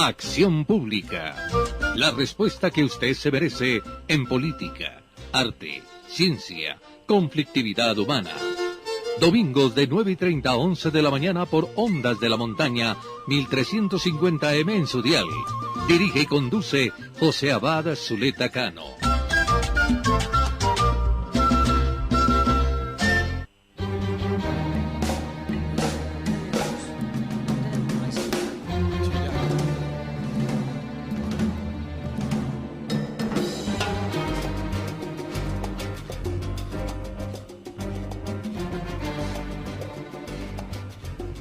Acción Pública. La respuesta que usted se merece en política, arte, ciencia, conflictividad humana. Domingos de 9:30 a 11 de la mañana por Ondas de la Montaña, 1350M en su dial. Dirige y conduce José Abad Zuleta Cano.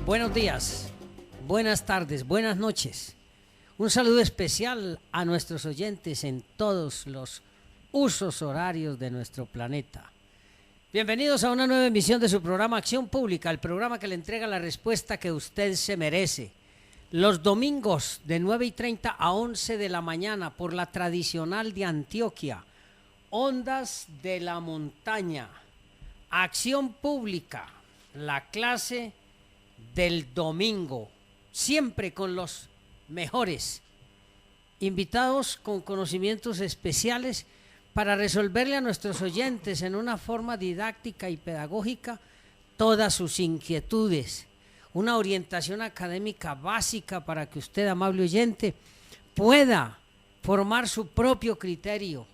Buenos días, buenas tardes, buenas noches. Un saludo especial a nuestros oyentes en todos los usos horarios de nuestro planeta. Bienvenidos a una nueva emisión de su programa Acción Pública, el programa que le entrega la respuesta que usted se merece. Los domingos de 9:30 a 11 de la mañana por la tradicional de Antioquia, Ondas de la Montaña, Acción Pública, la clase del domingo, siempre con los mejores invitados con conocimientos especiales para resolverle a nuestros oyentes en una forma didáctica y pedagógica todas sus inquietudes, una orientación académica básica para que usted, amable oyente, pueda formar su propio criterio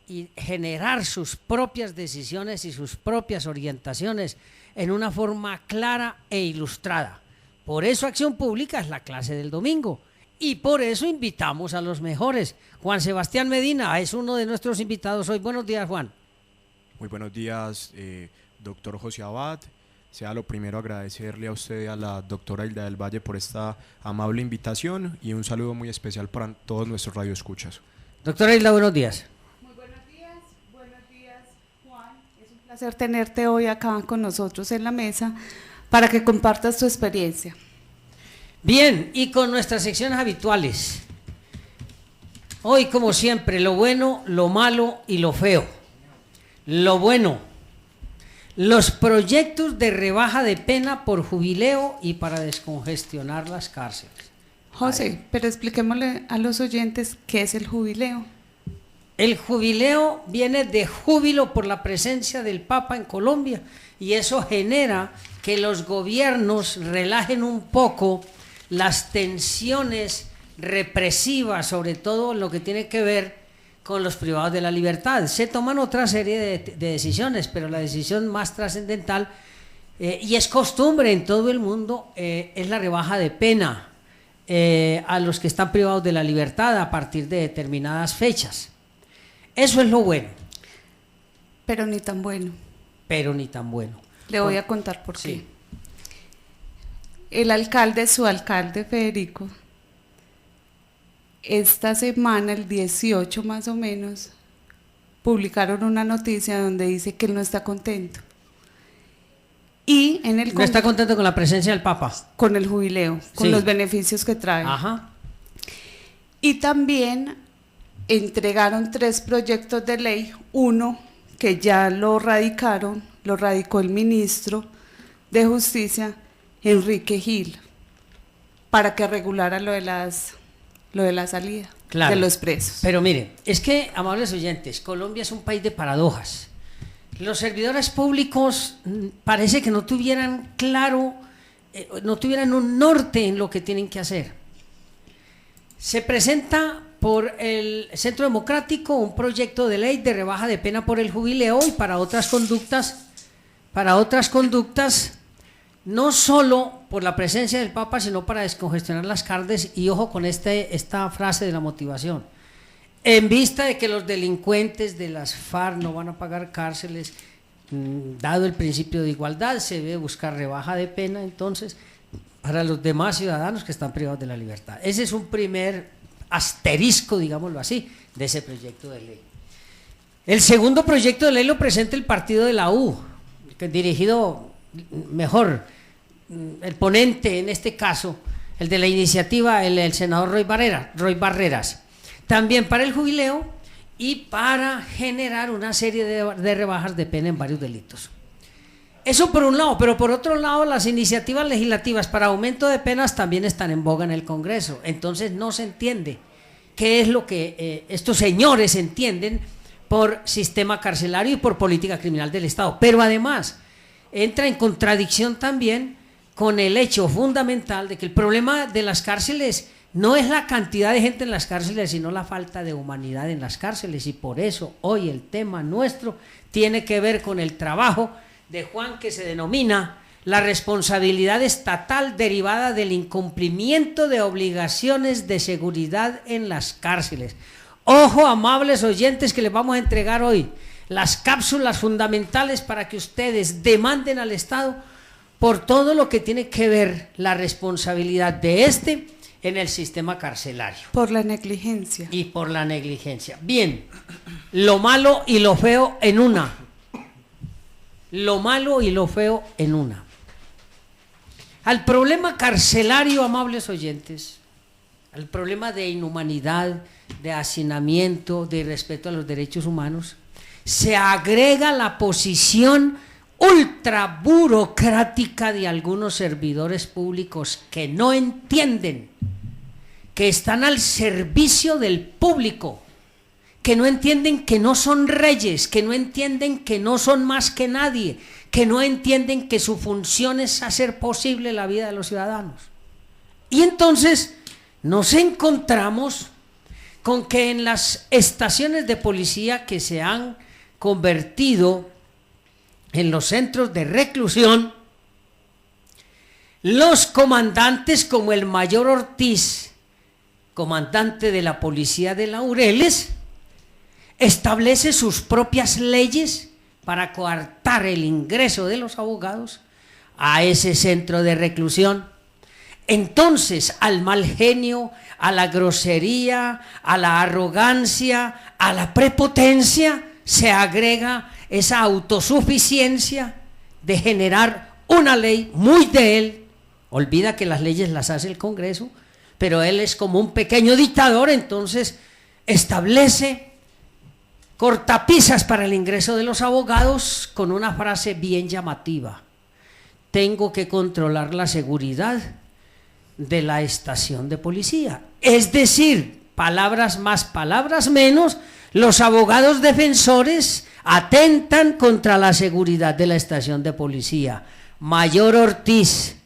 y generar sus propias decisiones y sus propias orientaciones en una forma clara e ilustrada. Por eso Acción Pública es la clase del domingo y por eso invitamos a los mejores. Juan Sebastián Medina es uno de nuestros invitados hoy. Buenos días, Juan. Muy buenos días, doctor José Abad. Sea lo primero agradecerle a usted y a la doctora Hilda del Valle por esta amable invitación y un saludo muy especial para todos nuestros radioescuchas. Doctora Hilda, buenos días. Placer tenerte hoy acá con nosotros en la mesa para que compartas tu experiencia. Bien, y con nuestras secciones habituales. Hoy, como siempre, lo bueno, lo malo y lo feo. Lo bueno, los proyectos de rebaja de pena por jubileo y para descongestionar las cárceles. José, pero expliquémosle a los oyentes qué es el jubileo. El jubileo viene de júbilo por la presencia del Papa en Colombia y eso genera que los gobiernos relajen un poco las tensiones represivas, sobre todo en lo que tiene que ver con los privados de la libertad. Se toman otra serie de decisiones, pero la decisión más trascendental, y es costumbre en todo el mundo, es la rebaja de pena a los que están privados de la libertad a partir de determinadas fechas. Eso es lo bueno. Pero ni tan bueno. Pero ni tan bueno. Le voy a contar por sí. qué. El alcalde, su alcalde Federico, esta semana, el 18 más o menos, publicaron una noticia donde dice que él no está contento. Y en el no está contento con la presencia del Papa. Con el jubileo, con sí. los beneficios que trae. Ajá. Y también entregaron 3 proyectos de ley, uno que ya lo radicó el ministro de Justicia, Enrique Gil, para que regulara lo de la salida de los presos. Pero mire, es que, amables oyentes, Colombia es un país de paradojas. Los servidores públicos parece que no tuvieran claro, no tuvieran un norte en lo que tienen que hacer. Se presenta por el Centro Democrático un proyecto de ley de rebaja de pena por el jubileo y para otras conductas, no solo por la presencia del Papa, sino para descongestionar las cárceles. Y ojo con esta frase de la motivación: en vista de que los delincuentes de las FARC no van a pagar cárceles, dado el principio de igualdad, se debe buscar rebaja de pena entonces para los demás ciudadanos que están privados de la libertad. Ese es un primer asterisco, digámoslo así, de ese proyecto de ley. El segundo proyecto de ley lo presenta el partido de la U, que dirigido mejor, el ponente en este caso, el de la iniciativa, el senador Roy Barreras, también para el jubileo y para generar una serie de rebajas de pena en varios delitos. Eso por un lado, pero por otro lado las iniciativas legislativas para aumento de penas también están en boga en el Congreso. Entonces no se entiende qué es lo que estos señores entienden por sistema carcelario y por política criminal del Estado. Pero además entra en contradicción también con el hecho fundamental de que el problema de las cárceles no es la cantidad de gente en las cárceles, sino la falta de humanidad en las cárceles. Y por eso hoy el tema nuestro tiene que ver con el trabajo de Juan, que se denomina la responsabilidad estatal derivada del incumplimiento de obligaciones de seguridad en las cárceles. Ojo, amables oyentes, que les vamos a entregar hoy las cápsulas fundamentales para que ustedes demanden al Estado por todo lo que tiene que ver la responsabilidad de en el sistema carcelario. Por la negligencia. Y por la negligencia. Bien, lo malo y lo feo en una. Lo malo y lo feo en una. Al problema carcelario, amables oyentes, al problema de inhumanidad, de hacinamiento, de irrespeto a los derechos humanos, se agrega la posición ultra burocrática de algunos servidores públicos que no entienden que están al servicio del público, que no entienden que no son reyes, que no entienden que no son más que nadie, que no entienden que su función es hacer posible la vida de los ciudadanos. Y entonces nos encontramos con que en las estaciones de policía que se han convertido en los centros de reclusión, los comandantes como el mayor Ortiz, comandante de la policía de Laureles, establece sus propias leyes para coartar el ingreso de los abogados a ese centro de reclusión. Entonces, al mal genio, a la grosería, a la arrogancia, a la prepotencia, se agrega esa autosuficiencia de generar una ley muy de él. Olvida que las leyes las hace el Congreso, pero él es como un pequeño dictador, entonces establece cortapisas para el ingreso de los abogados con una frase bien llamativa: tengo que controlar la seguridad de la estación de policía. Es decir, palabras más, palabras menos, los abogados defensores atentan contra la seguridad de la estación de policía. Mayor Ortiz,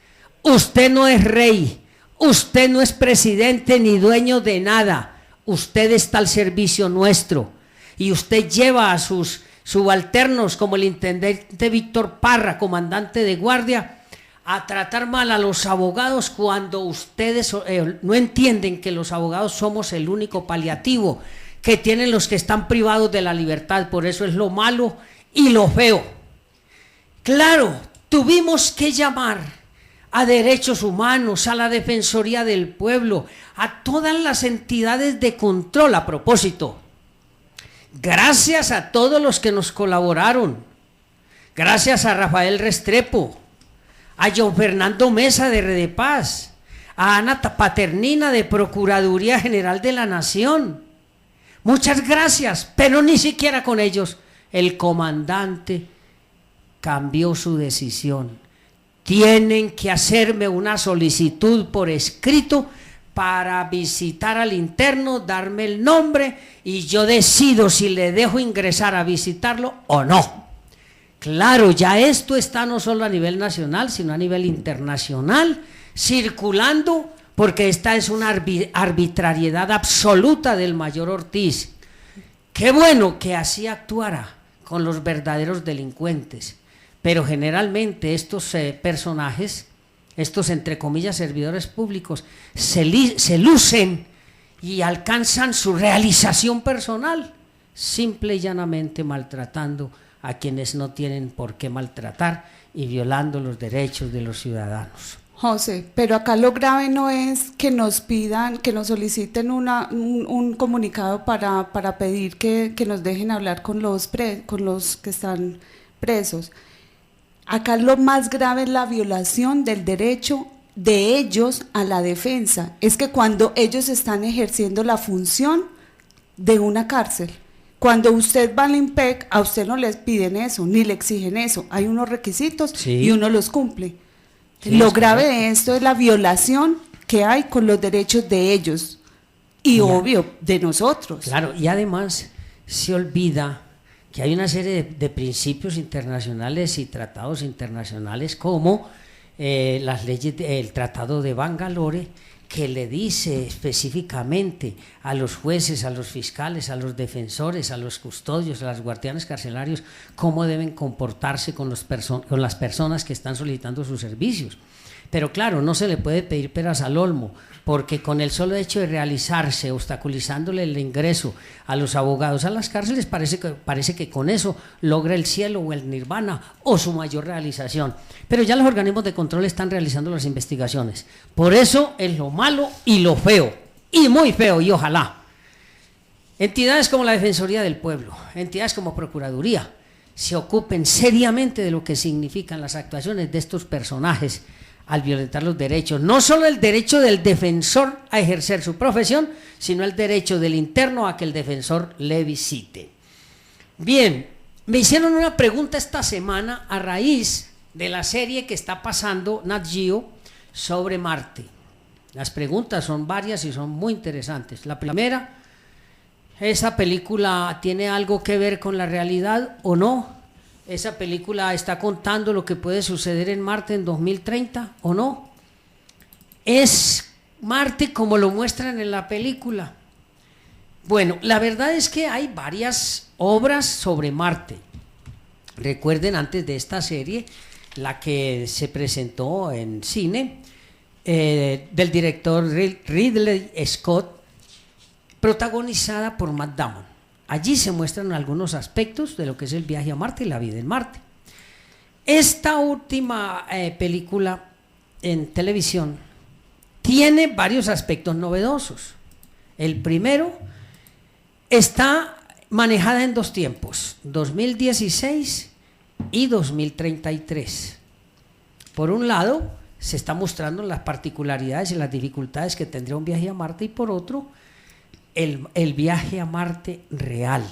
usted no es rey, usted no es presidente ni dueño de nada, usted está al servicio nuestro. Y usted lleva a sus subalternos, como el intendente Víctor Parra, comandante de guardia, a tratar mal a los abogados cuando ustedes no entienden que los abogados somos el único paliativo que tienen los que están privados de la libertad. Por eso es lo malo y lo feo. Claro, tuvimos que llamar a derechos humanos, a la Defensoría del Pueblo, a todas las entidades de control. A propósito, gracias a todos los que nos colaboraron, gracias a Rafael Restrepo, a John Fernando Mesa de Redepaz, a Ana Paternina de Procuraduría General de la Nación. Muchas gracias, pero ni siquiera con ellos el comandante cambió su decisión. Tienen que hacerme una solicitud por escrito para visitar al interno, darme el nombre y yo decido si le dejo ingresar a visitarlo o no. Claro, ya esto está no solo a nivel nacional, sino a nivel internacional, circulando, porque esta es una arbitrariedad absoluta del mayor Ortiz. Qué bueno que así actuara con los verdaderos delincuentes, pero generalmente estos personajes, estos entre comillas servidores públicos, se lucen y alcanzan su realización personal, simple y llanamente maltratando a quienes no tienen por qué maltratar y violando los derechos de los ciudadanos. José, pero acá lo grave no es que nos pidan, que nos soliciten un comunicado para pedir que nos dejen hablar con los que están presos. Acá lo más grave es la violación del derecho de ellos a la defensa. Es que cuando ellos están ejerciendo la función de una cárcel, Cuando usted va al IMPEC, a usted no les piden eso, ni le exigen eso. Hay unos requisitos Sí. y uno los cumple. Sí, Lo es grave correcto. de esto es la violación que hay con los derechos de ellos y Ya. obvio de nosotros. Claro, y además se olvida que hay una serie de principios internacionales y tratados internacionales como las leyes, el Tratado de Bangalore, que le dice específicamente a los jueces, a los fiscales, a los defensores, a los custodios, a los guardianes carcelarios, cómo deben comportarse con las personas que están solicitando sus servicios. Pero claro, no se le puede pedir peras al olmo, porque con el solo hecho de realizarse, obstaculizándole el ingreso a los abogados a las cárceles, parece que con eso logra el cielo o el nirvana o su mayor realización. Pero ya los organismos de control están realizando las investigaciones. Por eso es lo malo y lo feo, y muy feo, y ojalá entidades como la Defensoría del Pueblo, entidades como Procuraduría, se ocupen seriamente de lo que significan las actuaciones de estos personajes al violentar los derechos, no solo el derecho del defensor a ejercer su profesión, sino el derecho del interno a que el defensor le visite. Bien, me hicieron una pregunta esta semana a raíz de la serie que está pasando Nat Geo sobre Marte. Las preguntas son varias y son muy interesantes. La primera, ¿esa película tiene algo que ver con la realidad o no? ¿Esa película está contando lo que puede suceder en Marte en 2030 o no? ¿Es Marte como lo muestran en la película? Bueno, la verdad es que hay varias obras sobre Marte. Recuerden, antes de esta serie, la que se presentó en cine, del director Ridley Scott, protagonizada por Matt Damon. Allí se muestran algunos aspectos de lo que es el viaje a Marte y la vida en Marte. Esta última película en televisión tiene varios aspectos novedosos. El primero, está manejada en dos tiempos, 2016 y 2033. Por un lado, se está mostrando las particularidades y las dificultades que tendría un viaje a Marte, y por otro, el viaje a Marte real.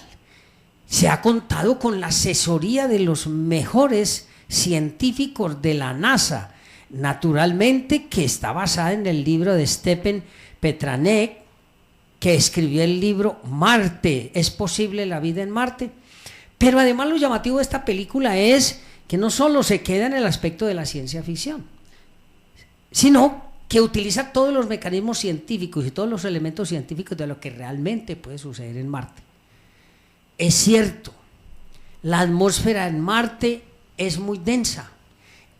Se ha contado con la asesoría de los mejores científicos de la NASA, naturalmente, que está basada en el libro de Stephen Petranek, que escribió el libro Marte, ¿es posible la vida en Marte? Pero además lo llamativo de esta película es que no solo se queda en el aspecto de la ciencia ficción, sino que utiliza todos los mecanismos científicos y todos los elementos científicos de lo que realmente puede suceder en Marte. Es cierto, la atmósfera en Marte es muy densa.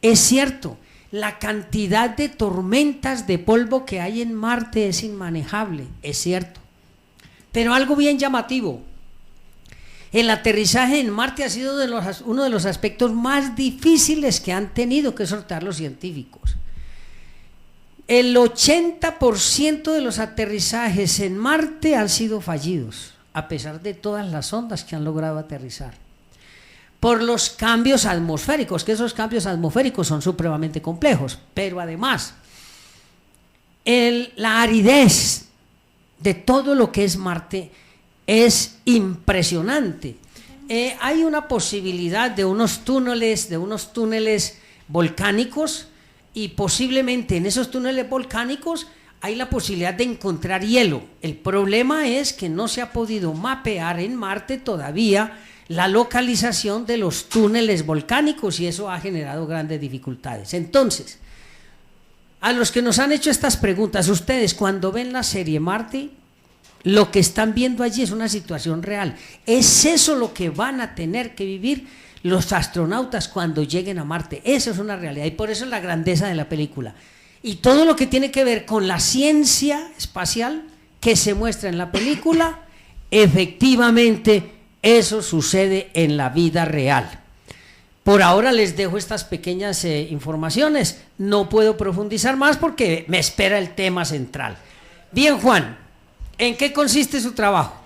Es cierto, la cantidad de tormentas de polvo que hay en Marte es inmanejable. Es cierto. Pero algo bien llamativo: el aterrizaje en Marte ha sido uno de los aspectos más difíciles que han tenido que sortear los científicos. El 80% de los aterrizajes en Marte han sido fallidos, a pesar de todas las sondas que han logrado aterrizar, por los cambios atmosféricos, que esos cambios atmosféricos son supremamente complejos, pero además la aridez de todo lo que es Marte es impresionante. Hay una posibilidad de unos túneles volcánicos, y posiblemente en esos túneles volcánicos hay la posibilidad de encontrar hielo. El problema es que no se ha podido mapear en Marte todavía la localización de los túneles volcánicos, y eso ha generado grandes dificultades. Entonces, a los que nos han hecho estas preguntas, ustedes cuando ven la serie Marte, lo que están viendo allí es una situación real. ¿Es eso lo que van a tener que vivir los astronautas cuando lleguen a Marte? Eso es una realidad, y por eso es la grandeza de la película. Y todo lo que tiene que ver con la ciencia espacial que se muestra en la película, efectivamente eso sucede en la vida real. Por ahora les dejo estas pequeñas informaciones, no puedo profundizar más porque me espera el tema central. Bien, Juan, ¿en qué consiste su trabajo?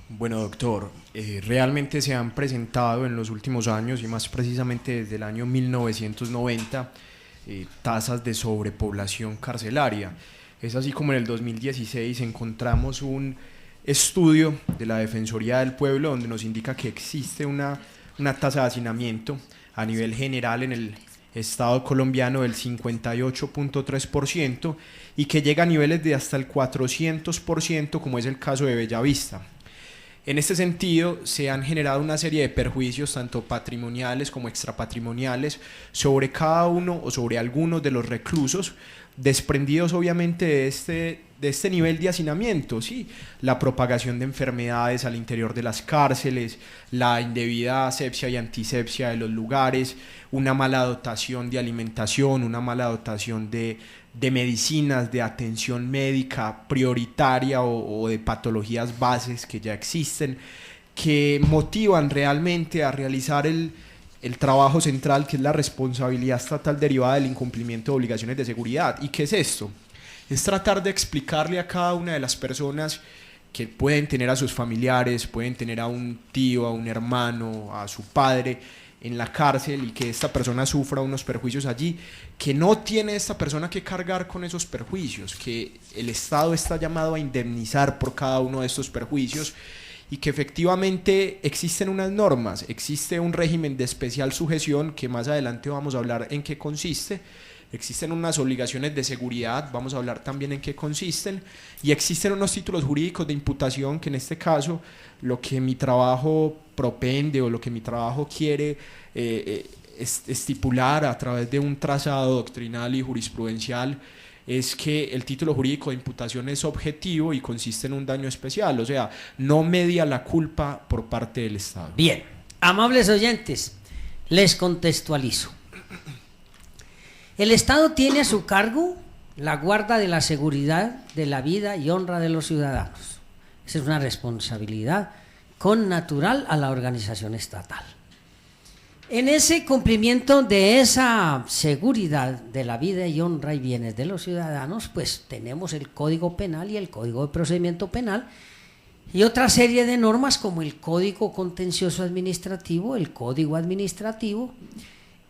Bueno, doctor, realmente se han presentado en los últimos años, y más precisamente desde el año 1990, tasas de sobrepoblación carcelaria. Es así como en el 2016 encontramos un estudio de la Defensoría del Pueblo donde nos indica que existe una tasa de hacinamiento a nivel general en el Estado colombiano del 58.3% y que llega a niveles de hasta el 400%, como es el caso de Bellavista. En este sentido, se han generado una serie de perjuicios, tanto patrimoniales como extrapatrimoniales, sobre cada uno o sobre algunos de los reclusos, desprendidos obviamente de este nivel de hacinamiento, ¿sí? La propagación de enfermedades al interior de las cárceles, la indebida asepsia y antisepsia de los lugares, una mala dotación de alimentación, una mala dotación de medicinas, de atención médica prioritaria o de patologías bases que ya existen, que motivan realmente a realizar el trabajo central, que es la responsabilidad estatal derivada del incumplimiento de obligaciones de seguridad. ¿Y qué es esto? Es tratar de explicarle a cada una de las personas que pueden tener a sus familiares, pueden tener a un tío, a un hermano, a su padre en la cárcel y que esta persona sufra unos perjuicios allí, que no tiene esta persona que cargar con esos perjuicios, que el Estado está llamado a indemnizar por cada uno de estos perjuicios y que efectivamente existen unas normas, existe un régimen de especial sujeción que más adelante vamos a hablar en qué consiste, existen unas obligaciones de seguridad, vamos a hablar también en qué consisten, y existen unos títulos jurídicos de imputación que en este caso lo que mi trabajo propende o lo que mi trabajo quiere estipular a través de un trazado doctrinal y jurisprudencial es que el título jurídico de imputación es objetivo y consiste en un daño especial, o sea, no media la culpa por parte del Estado. Bien, amables oyentes, les contextualizo. El Estado tiene a su cargo la guarda de la seguridad, de la vida y honra de los ciudadanos. Esa es una responsabilidad connatural a la organización estatal. En ese cumplimiento de esa seguridad de la vida y honra y bienes de los ciudadanos, pues tenemos el Código Penal y el Código de Procedimiento Penal y otra serie de normas como el Código Contencioso Administrativo, el Código Administrativo.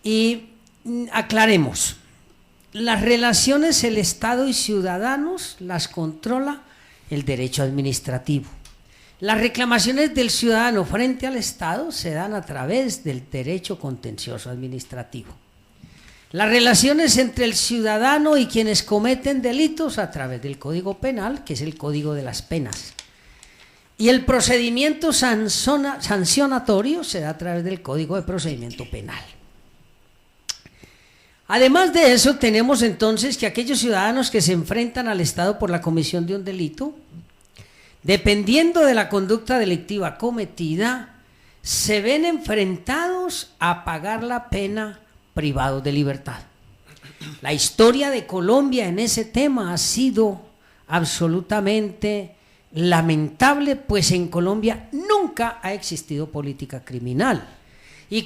Y aclaremos, las relaciones el Estado y ciudadanos las controla el derecho administrativo. Las reclamaciones del ciudadano frente al Estado se dan a través del derecho contencioso administrativo. Las relaciones entre el ciudadano y quienes cometen delitos a través del Código Penal, que es el Código de las Penas. Y el procedimiento sancionatorio se da a través del Código de Procedimiento Penal. Además de eso, tenemos entonces que aquellos ciudadanos que se enfrentan al Estado por la comisión de un delito, dependiendo de la conducta delictiva cometida, se ven enfrentados a pagar la pena privados de libertad. La historia de Colombia en ese tema ha sido absolutamente lamentable, pues en Colombia nunca ha existido política criminal. Y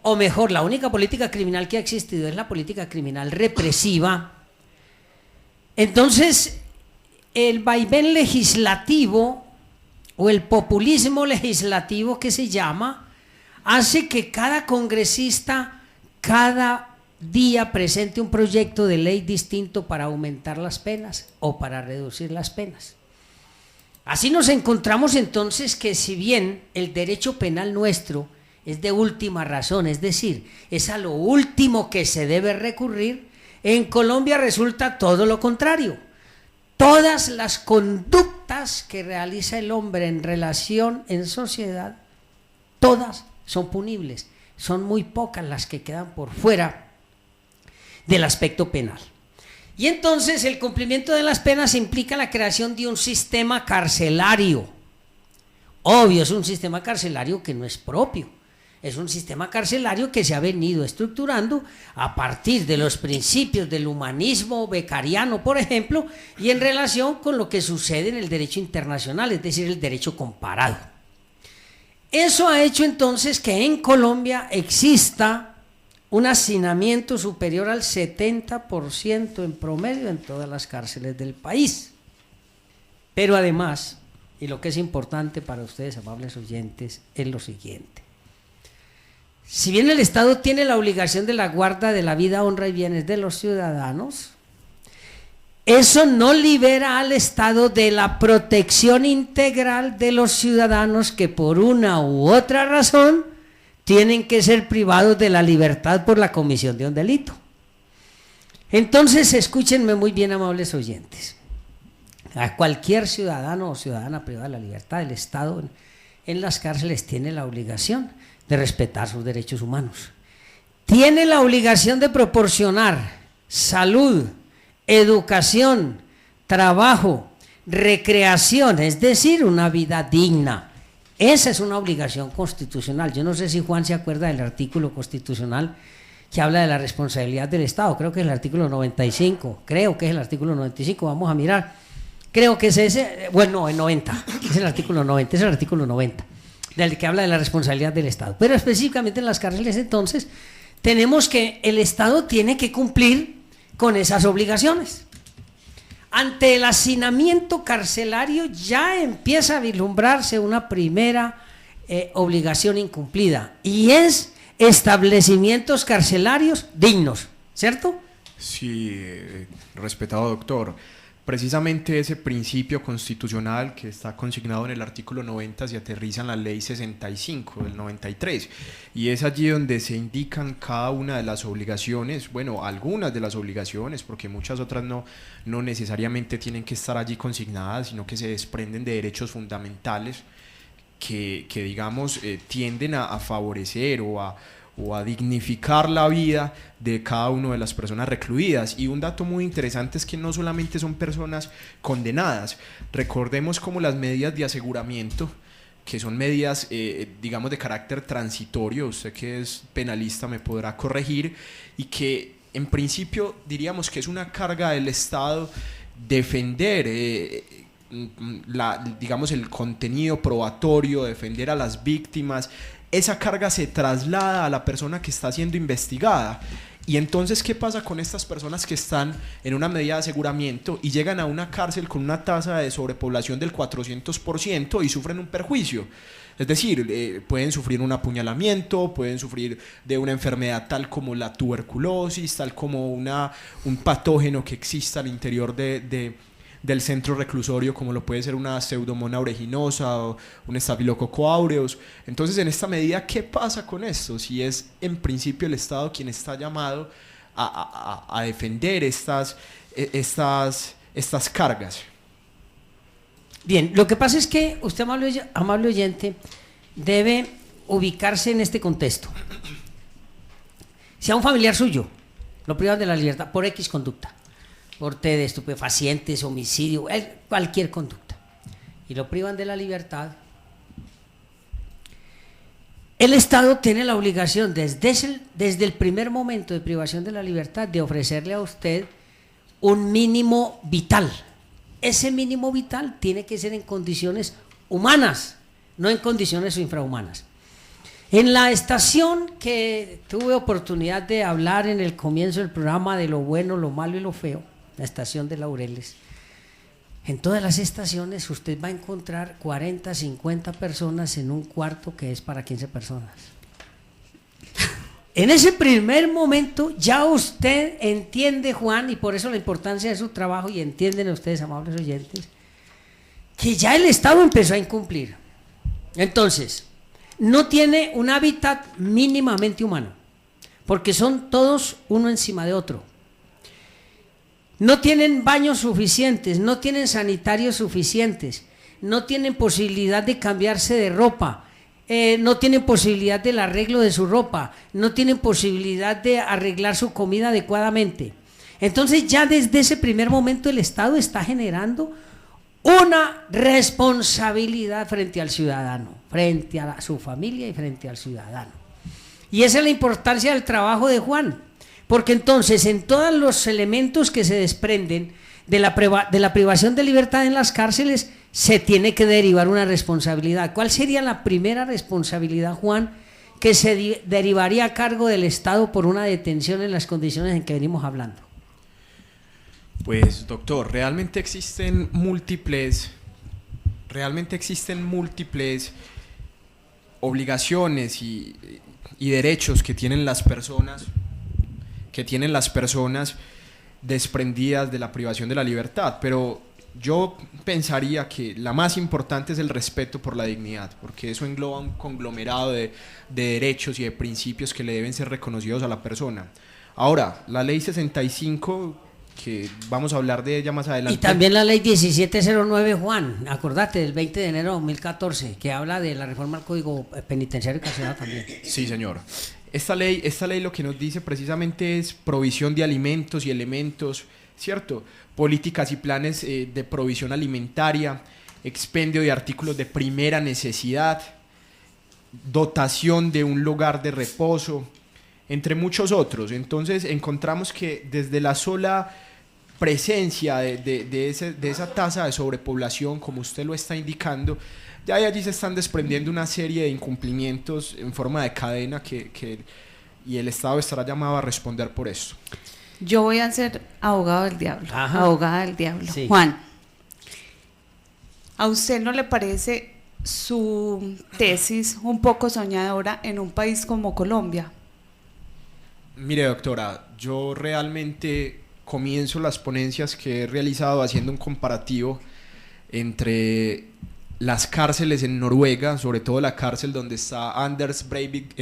o mejor, la única política criminal que ha existido es la política criminal represiva. Entonces, el vaivén legislativo o el populismo legislativo que se llama, hace que cada congresista cada día presente un proyecto de ley distinto para aumentar las penas o para reducir las penas. Así nos encontramos entonces que si bien el derecho penal nuestro es de última razón, es decir, es a lo último que se debe recurrir, en Colombia resulta todo lo contrario. Todas las conductas que realiza el hombre en relación en sociedad, todas son punibles. Son muy pocas las que quedan por fuera del aspecto penal. Y entonces el cumplimiento de las penas implica la creación de un sistema carcelario. Obvio, es un sistema carcelario que no es propio. Es un sistema carcelario que se ha venido estructurando a partir de los principios del humanismo becariano, por ejemplo, y en relación con lo que sucede en el derecho internacional, es decir, el derecho comparado. Eso ha hecho entonces que en Colombia exista un hacinamiento superior al 70% en promedio en todas las cárceles del país. Pero además, y lo que es importante para ustedes, amables oyentes, es lo siguiente. Si bien el Estado tiene la obligación de la guarda de la vida, honra y bienes de los ciudadanos, eso no libera al Estado de la protección integral de los ciudadanos que por una u otra razón tienen que ser privados de la libertad por la comisión de un delito. Entonces, escúchenme muy bien, amables oyentes. A cualquier ciudadano o ciudadana privada de la libertad, el Estado en las cárceles tiene la obligación de respetar sus derechos humanos. Tiene la obligación de proporcionar salud, educación, trabajo, recreación, es decir, una vida digna. Esa es una obligación constitucional. Yo no sé si Juan se acuerda del artículo constitucional que habla de la responsabilidad del Estado. Creo que es el artículo 95, vamos a mirar. Creo que es ese, bueno, el 90, es el artículo 90, del que habla de la responsabilidad del Estado. Pero específicamente en las cárceles, entonces, tenemos que el Estado tiene que cumplir con esas obligaciones. Ante el hacinamiento carcelario ya empieza a vislumbrarse una primera obligación incumplida, y es establecimientos carcelarios dignos, ¿cierto? Sí, respetado doctor. Precisamente ese principio constitucional que está consignado en el artículo 90 se aterriza en la ley 65 del 93, y es allí donde se indican cada una de las obligaciones, bueno, algunas de las obligaciones, porque muchas otras no necesariamente tienen que estar allí consignadas, sino que se desprenden de derechos fundamentales que digamos, tienden a favorecer o a dignificar la vida de cada una de las personas recluidas. Y un dato muy interesante es que no solamente son personas condenadas. Recordemos como las medidas de aseguramiento, que son medidas, digamos, de carácter transitorio, usted que es penalista me podrá corregir, y que en principio diríamos que es una carga del Estado defender digamos, el contenido probatorio, defender a las víctimas. Esa carga se traslada a la persona que está siendo investigada. Y entonces, ¿qué pasa con estas personas que están en una medida de aseguramiento y llegan a una cárcel con una tasa de sobrepoblación del 400% y sufren un perjuicio? Es decir, pueden sufrir un apuñalamiento, pueden sufrir de una enfermedad tal como la tuberculosis, tal como un patógeno que exista al interior del centro reclusorio, como lo puede ser una pseudomonas aeruginosa o un estafilococo aureus. Entonces, en esta medida, ¿qué pasa con esto? Si es en principio el Estado quien está llamado a defender estas cargas. Bien, lo que pasa es que usted, amable oyente, debe ubicarse en este contexto. Si a un familiar suyo lo privan de la libertad por X conducta, porte de estupefacientes, homicidio, cualquier conducta, y lo privan de la libertad, el Estado tiene la obligación desde el primer momento de privación de la libertad de ofrecerle a usted un mínimo vital. Ese mínimo vital tiene que ser en condiciones humanas, no en condiciones infrahumanas. En la estación que tuve oportunidad de hablar en el comienzo del programa de lo bueno, lo malo y lo feo, la estación de Laureles, en todas las estaciones usted va a encontrar 40, 50 personas en un cuarto que es para 15 personas. En ese primer momento ya usted entiende, Juan, y por eso la importancia de su trabajo, y entienden ustedes, amables oyentes, que ya el Estado empezó a incumplir. Entonces, no tiene un hábitat mínimamente humano, porque son todos uno encima de otro. No tienen baños suficientes, no tienen sanitarios suficientes, no tienen posibilidad de cambiarse de ropa, no tienen posibilidad del arreglo de su ropa, no tienen posibilidad de arreglar su comida adecuadamente. Entonces ya desde ese primer momento el Estado está generando una responsabilidad frente al ciudadano, frente a su familia y frente al ciudadano. Y esa es la importancia del trabajo de Juan, porque entonces en todos los elementos que se desprenden de la privación de libertad en las cárceles se tiene que derivar una responsabilidad. ¿Cuál sería la primera responsabilidad, Juan, que se derivaría a cargo del Estado por una detención en las condiciones en que venimos hablando? Pues, doctor, realmente existen múltiples obligaciones y derechos que tienen las personas desprendidas de la privación de la libertad, pero yo pensaría que la más importante es el respeto por la dignidad, porque eso engloba un conglomerado de derechos y de principios que le deben ser reconocidos a la persona. Ahora, la ley 65, que vamos a hablar de ella más adelante. Y también la ley 1709, Juan, acordate, del 20 de enero de 2014, que habla de la reforma al Código Penitenciario y Carcelario también. Sí, señor. Esta ley lo que nos dice precisamente es provisión de alimentos y elementos, ¿cierto? Políticas y planes de provisión alimentaria, expendio de artículos de primera necesidad, dotación de un lugar de reposo, entre muchos otros. Entonces encontramos que desde la sola presencia de esa tasa de sobrepoblación, como usted lo está indicando, ya de allí se están desprendiendo una serie de incumplimientos en forma de cadena y el Estado estará llamado a responder por eso. Yo voy a ser abogado del diablo. Ajá. Abogada del diablo. Sí. Juan, ¿a usted no le parece su tesis un poco soñadora en un país como Colombia? Mire, doctora, yo realmente comienzo las ponencias que he realizado haciendo un comparativo entre las cárceles en Noruega, sobre todo la cárcel donde está Anders Breivik,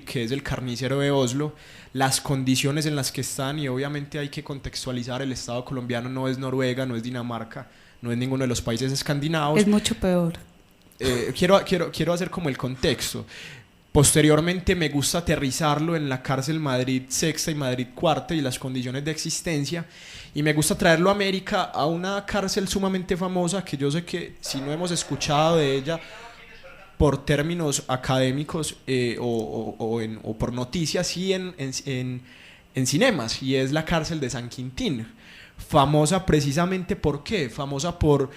que es el carnicero de Oslo, las condiciones en las que están, y obviamente hay que contextualizar, el Estado colombiano no es Noruega, no es Dinamarca, no es ninguno de los países escandinavos. Es mucho peor. Quiero hacer como el contexto. Posteriormente me gusta aterrizarlo en la cárcel Madrid Sexta y Madrid Cuarta y las condiciones de existencia, y me gusta traerlo a América, a una cárcel sumamente famosa que yo sé que si no hemos escuchado de ella por términos académicos o por noticias, sí en cinemas, y es la cárcel de San Quintín, famosa precisamente ¿por qué? Famosa por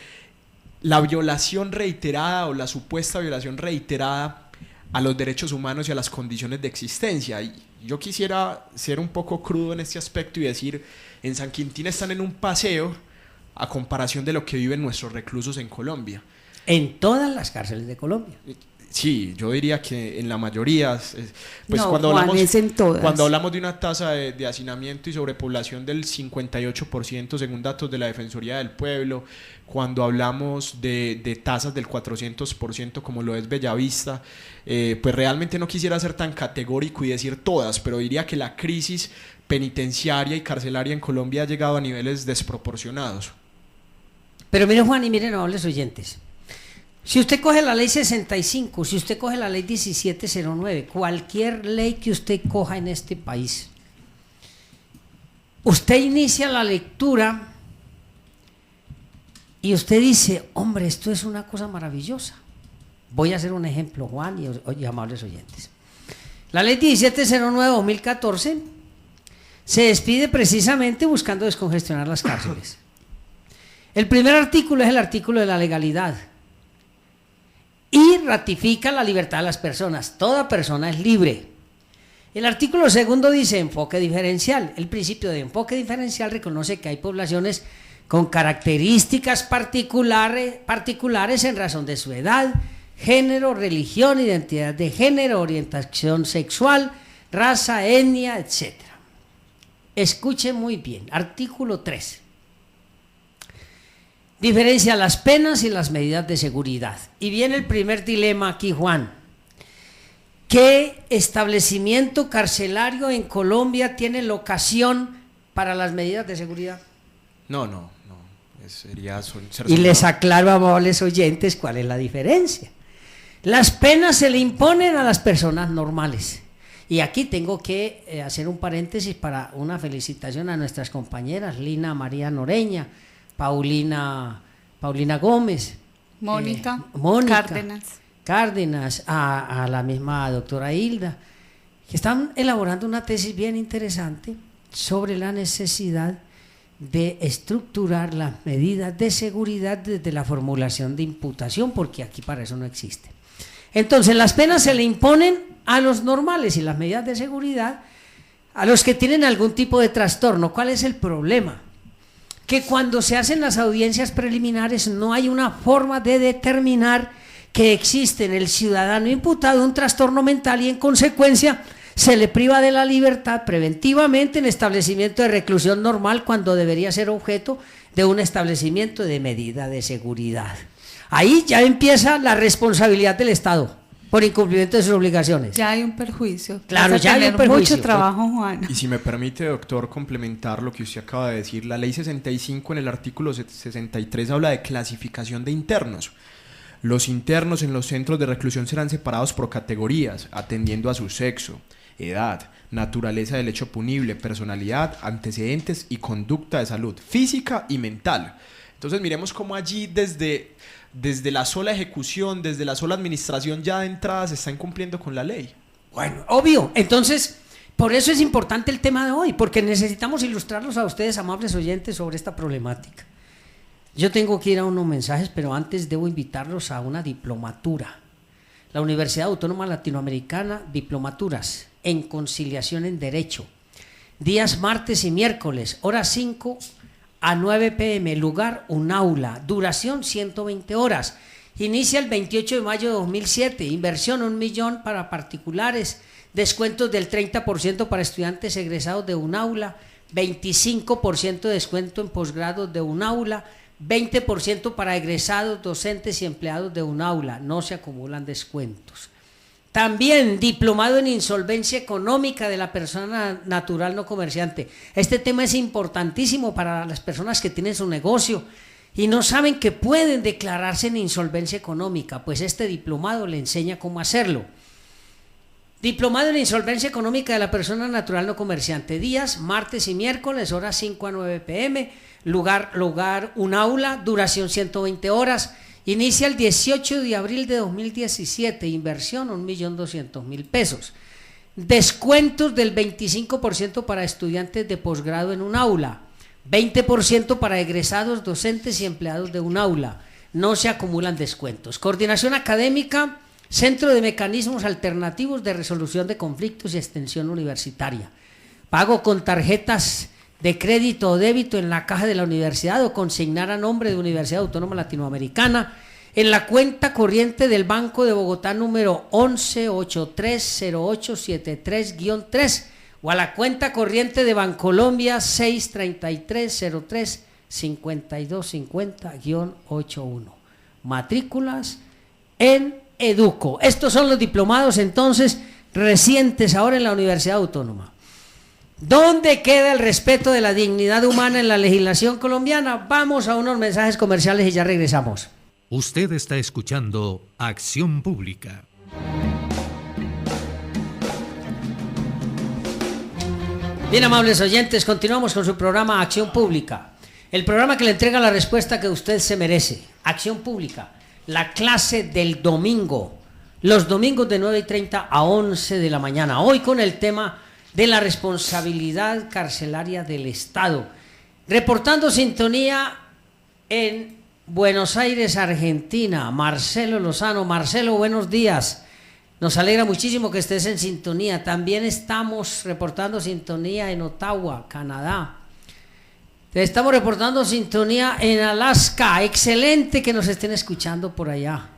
la violación reiterada o la supuesta violación reiterada a los derechos humanos y a las condiciones de existencia. Y yo quisiera ser un poco crudo en este aspecto y decir, en San Quintín están en un paseo a comparación de lo que viven nuestros reclusos en Colombia. En todas las cárceles de Colombia. Sí, yo diría que en la mayoría, pues no, cuando Juan, es en todas. Cuando hablamos de una tasa de hacinamiento y sobrepoblación del 58% según datos de la Defensoría del Pueblo, cuando hablamos de tasas del 400% como lo es Bellavista, pues realmente no quisiera ser tan categórico y decir todas, pero diría que la crisis penitenciaria y carcelaria en Colombia ha llegado a niveles desproporcionados. Pero miren, Juan, y miren, amables oyentes, si usted coge la ley 65, si usted coge la ley 1709, cualquier ley que usted coja en este país, usted inicia la lectura y usted dice, hombre, esto es una cosa maravillosa. Voy a hacer un ejemplo, Juan y amables oyentes. La ley 1709-2014 se despide precisamente buscando descongestionar las cárceles. El primer artículo es el artículo de la legalidad y ratifica la libertad de las personas. Toda persona es libre. El artículo segundo dice enfoque diferencial. El principio de enfoque diferencial reconoce que hay poblaciones con características particulares en razón de su edad, género, religión, identidad de género, orientación sexual, raza, etnia, etc. Escuche muy bien. Artículo 3. Diferencia las penas y las medidas de seguridad. Y viene el primer dilema aquí, Juan. ¿Qué establecimiento carcelario en Colombia tiene locación para las medidas de seguridad? No. Y les aclaro, amables oyentes, cuál es la diferencia. Las penas se le imponen a las personas normales. Y aquí tengo que hacer un paréntesis para una felicitación a nuestras compañeras Lina María Noreña, Paulina Gómez, Mónica Cárdenas, a la misma doctora Hilda, que están elaborando una tesis bien interesante sobre la necesidad de estructurar las medidas de seguridad desde la formulación de imputación, porque aquí para eso no existe. Entonces las penas se le imponen a los normales y las medidas de seguridad a los que tienen algún tipo de trastorno. ¿Cuál es el problema? Que cuando se hacen las audiencias preliminares no hay una forma de determinar que existe en el ciudadano imputado un trastorno mental y en consecuencia se le priva de la libertad preventivamente en establecimiento de reclusión normal cuando debería ser objeto de un establecimiento de medida de seguridad. Ahí ya empieza la responsabilidad del Estado por incumplimiento de sus obligaciones. Ya hay un perjuicio. Claro, Vas a ya hay un tener perjuicio. mucho trabajo, Juan. Y si me permite, doctor, complementar lo que usted acaba de decir, la ley 65 en el artículo 63 habla de clasificación de internos. Los internos en los centros de reclusión serán separados por categorías, atendiendo a su sexo, edad, naturaleza del hecho punible, personalidad, antecedentes y conducta de salud física y mental. Entonces miremos cómo allí desde la sola ejecución, desde la sola administración ya de entrada se está incumpliendo con la ley. Bueno, obvio. Entonces, por eso es importante el tema de hoy, porque necesitamos ilustrarlos a ustedes, amables oyentes, sobre esta problemática. Yo tengo que ir a unos mensajes, pero antes debo invitarlos a una diplomatura. La Universidad Autónoma Latinoamericana, diplomaturas en conciliación en derecho. Días martes y miércoles, horas 5 a 9 p.m., lugar un aula, duración 120 horas. Inicia el 28 de mayo de 2007, inversión 1 millón para particulares, descuentos del 30% para estudiantes egresados de un aula, 25% de descuento en posgrados de un aula, 20% para egresados, docentes y empleados de un aula, no se acumulan descuentos. También diplomado en insolvencia económica de la persona natural no comerciante. Este tema es importantísimo para las personas que tienen su negocio y no saben que pueden declararse en insolvencia económica, pues este diplomado le enseña cómo hacerlo. Diplomado en insolvencia económica de la persona natural no comerciante, días martes y miércoles, horas 5 a 9 p.m., lugar un aula, duración 120 horas, inicia el 18 de abril de 2017, inversión 1.200.000 pesos, descuentos del 25% para estudiantes de posgrado en un aula, 20% para egresados, docentes y empleados de un aula, no se acumulan descuentos. Coordinación académica, Centro de Mecanismos Alternativos de Resolución de Conflictos y Extensión Universitaria. Pago con tarjetas de crédito o débito en la caja de la universidad o consignar a nombre de Universidad Autónoma Latinoamericana en la cuenta corriente del Banco de Bogotá número 11830873-3 o a la cuenta corriente de Bancolombia 63303-5250-81. Matrículas en Educo. Estos son los diplomados entonces recientes ahora en la Universidad Autónoma. ¿Dónde queda el respeto de la dignidad humana en la legislación colombiana? Vamos a unos mensajes comerciales y ya regresamos. Usted está escuchando Acción Pública. Bien, amables oyentes, continuamos con su programa Acción Pública, el programa que le entrega la respuesta que usted se merece. Acción Pública, la clase del domingo, los domingos de 9:30 a 11 de la mañana, hoy con el tema de la responsabilidad carcelaria del Estado. Reportando sintonía en Buenos Aires, Argentina, Marcelo Lozano. Marcelo, buenos días. Nos alegra muchísimo que estés en sintonía. También estamos reportando sintonía en Ottawa, Canadá. Estamos reportando sintonía en Alaska. Excelente que nos estén escuchando por allá.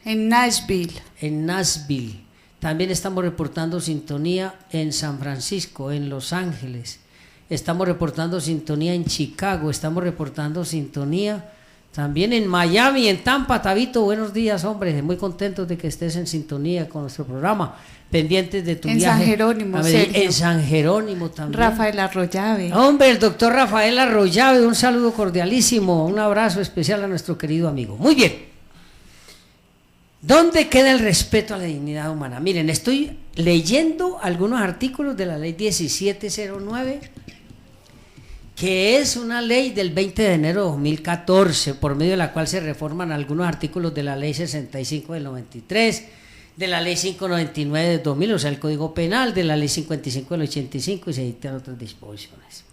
En Nashville. En Nashville. También estamos reportando sintonía en San Francisco, en Los Ángeles. Estamos reportando sintonía en Chicago. Estamos reportando sintonía también en Miami, en Tampa. Tabito, buenos días, hombre. Muy contentos de que estés en sintonía con nuestro programa. Pendientes de tu viaje. En San Jerónimo, en San Jerónimo también. Rafael Arroyave. Hombre, el doctor Rafael Arroyave, un saludo cordialísimo. Un abrazo especial a nuestro querido amigo. Muy bien. ¿Dónde queda el respeto a la dignidad humana? Miren, estoy leyendo algunos artículos de la ley 1709, que es una ley del 20 de enero de 2014, por medio de la cual se reforman algunos artículos de la ley 65 del 93, de la ley 599 del 2000, o sea, el Código Penal, de la ley 55 del 85 y se dictan otras disposiciones.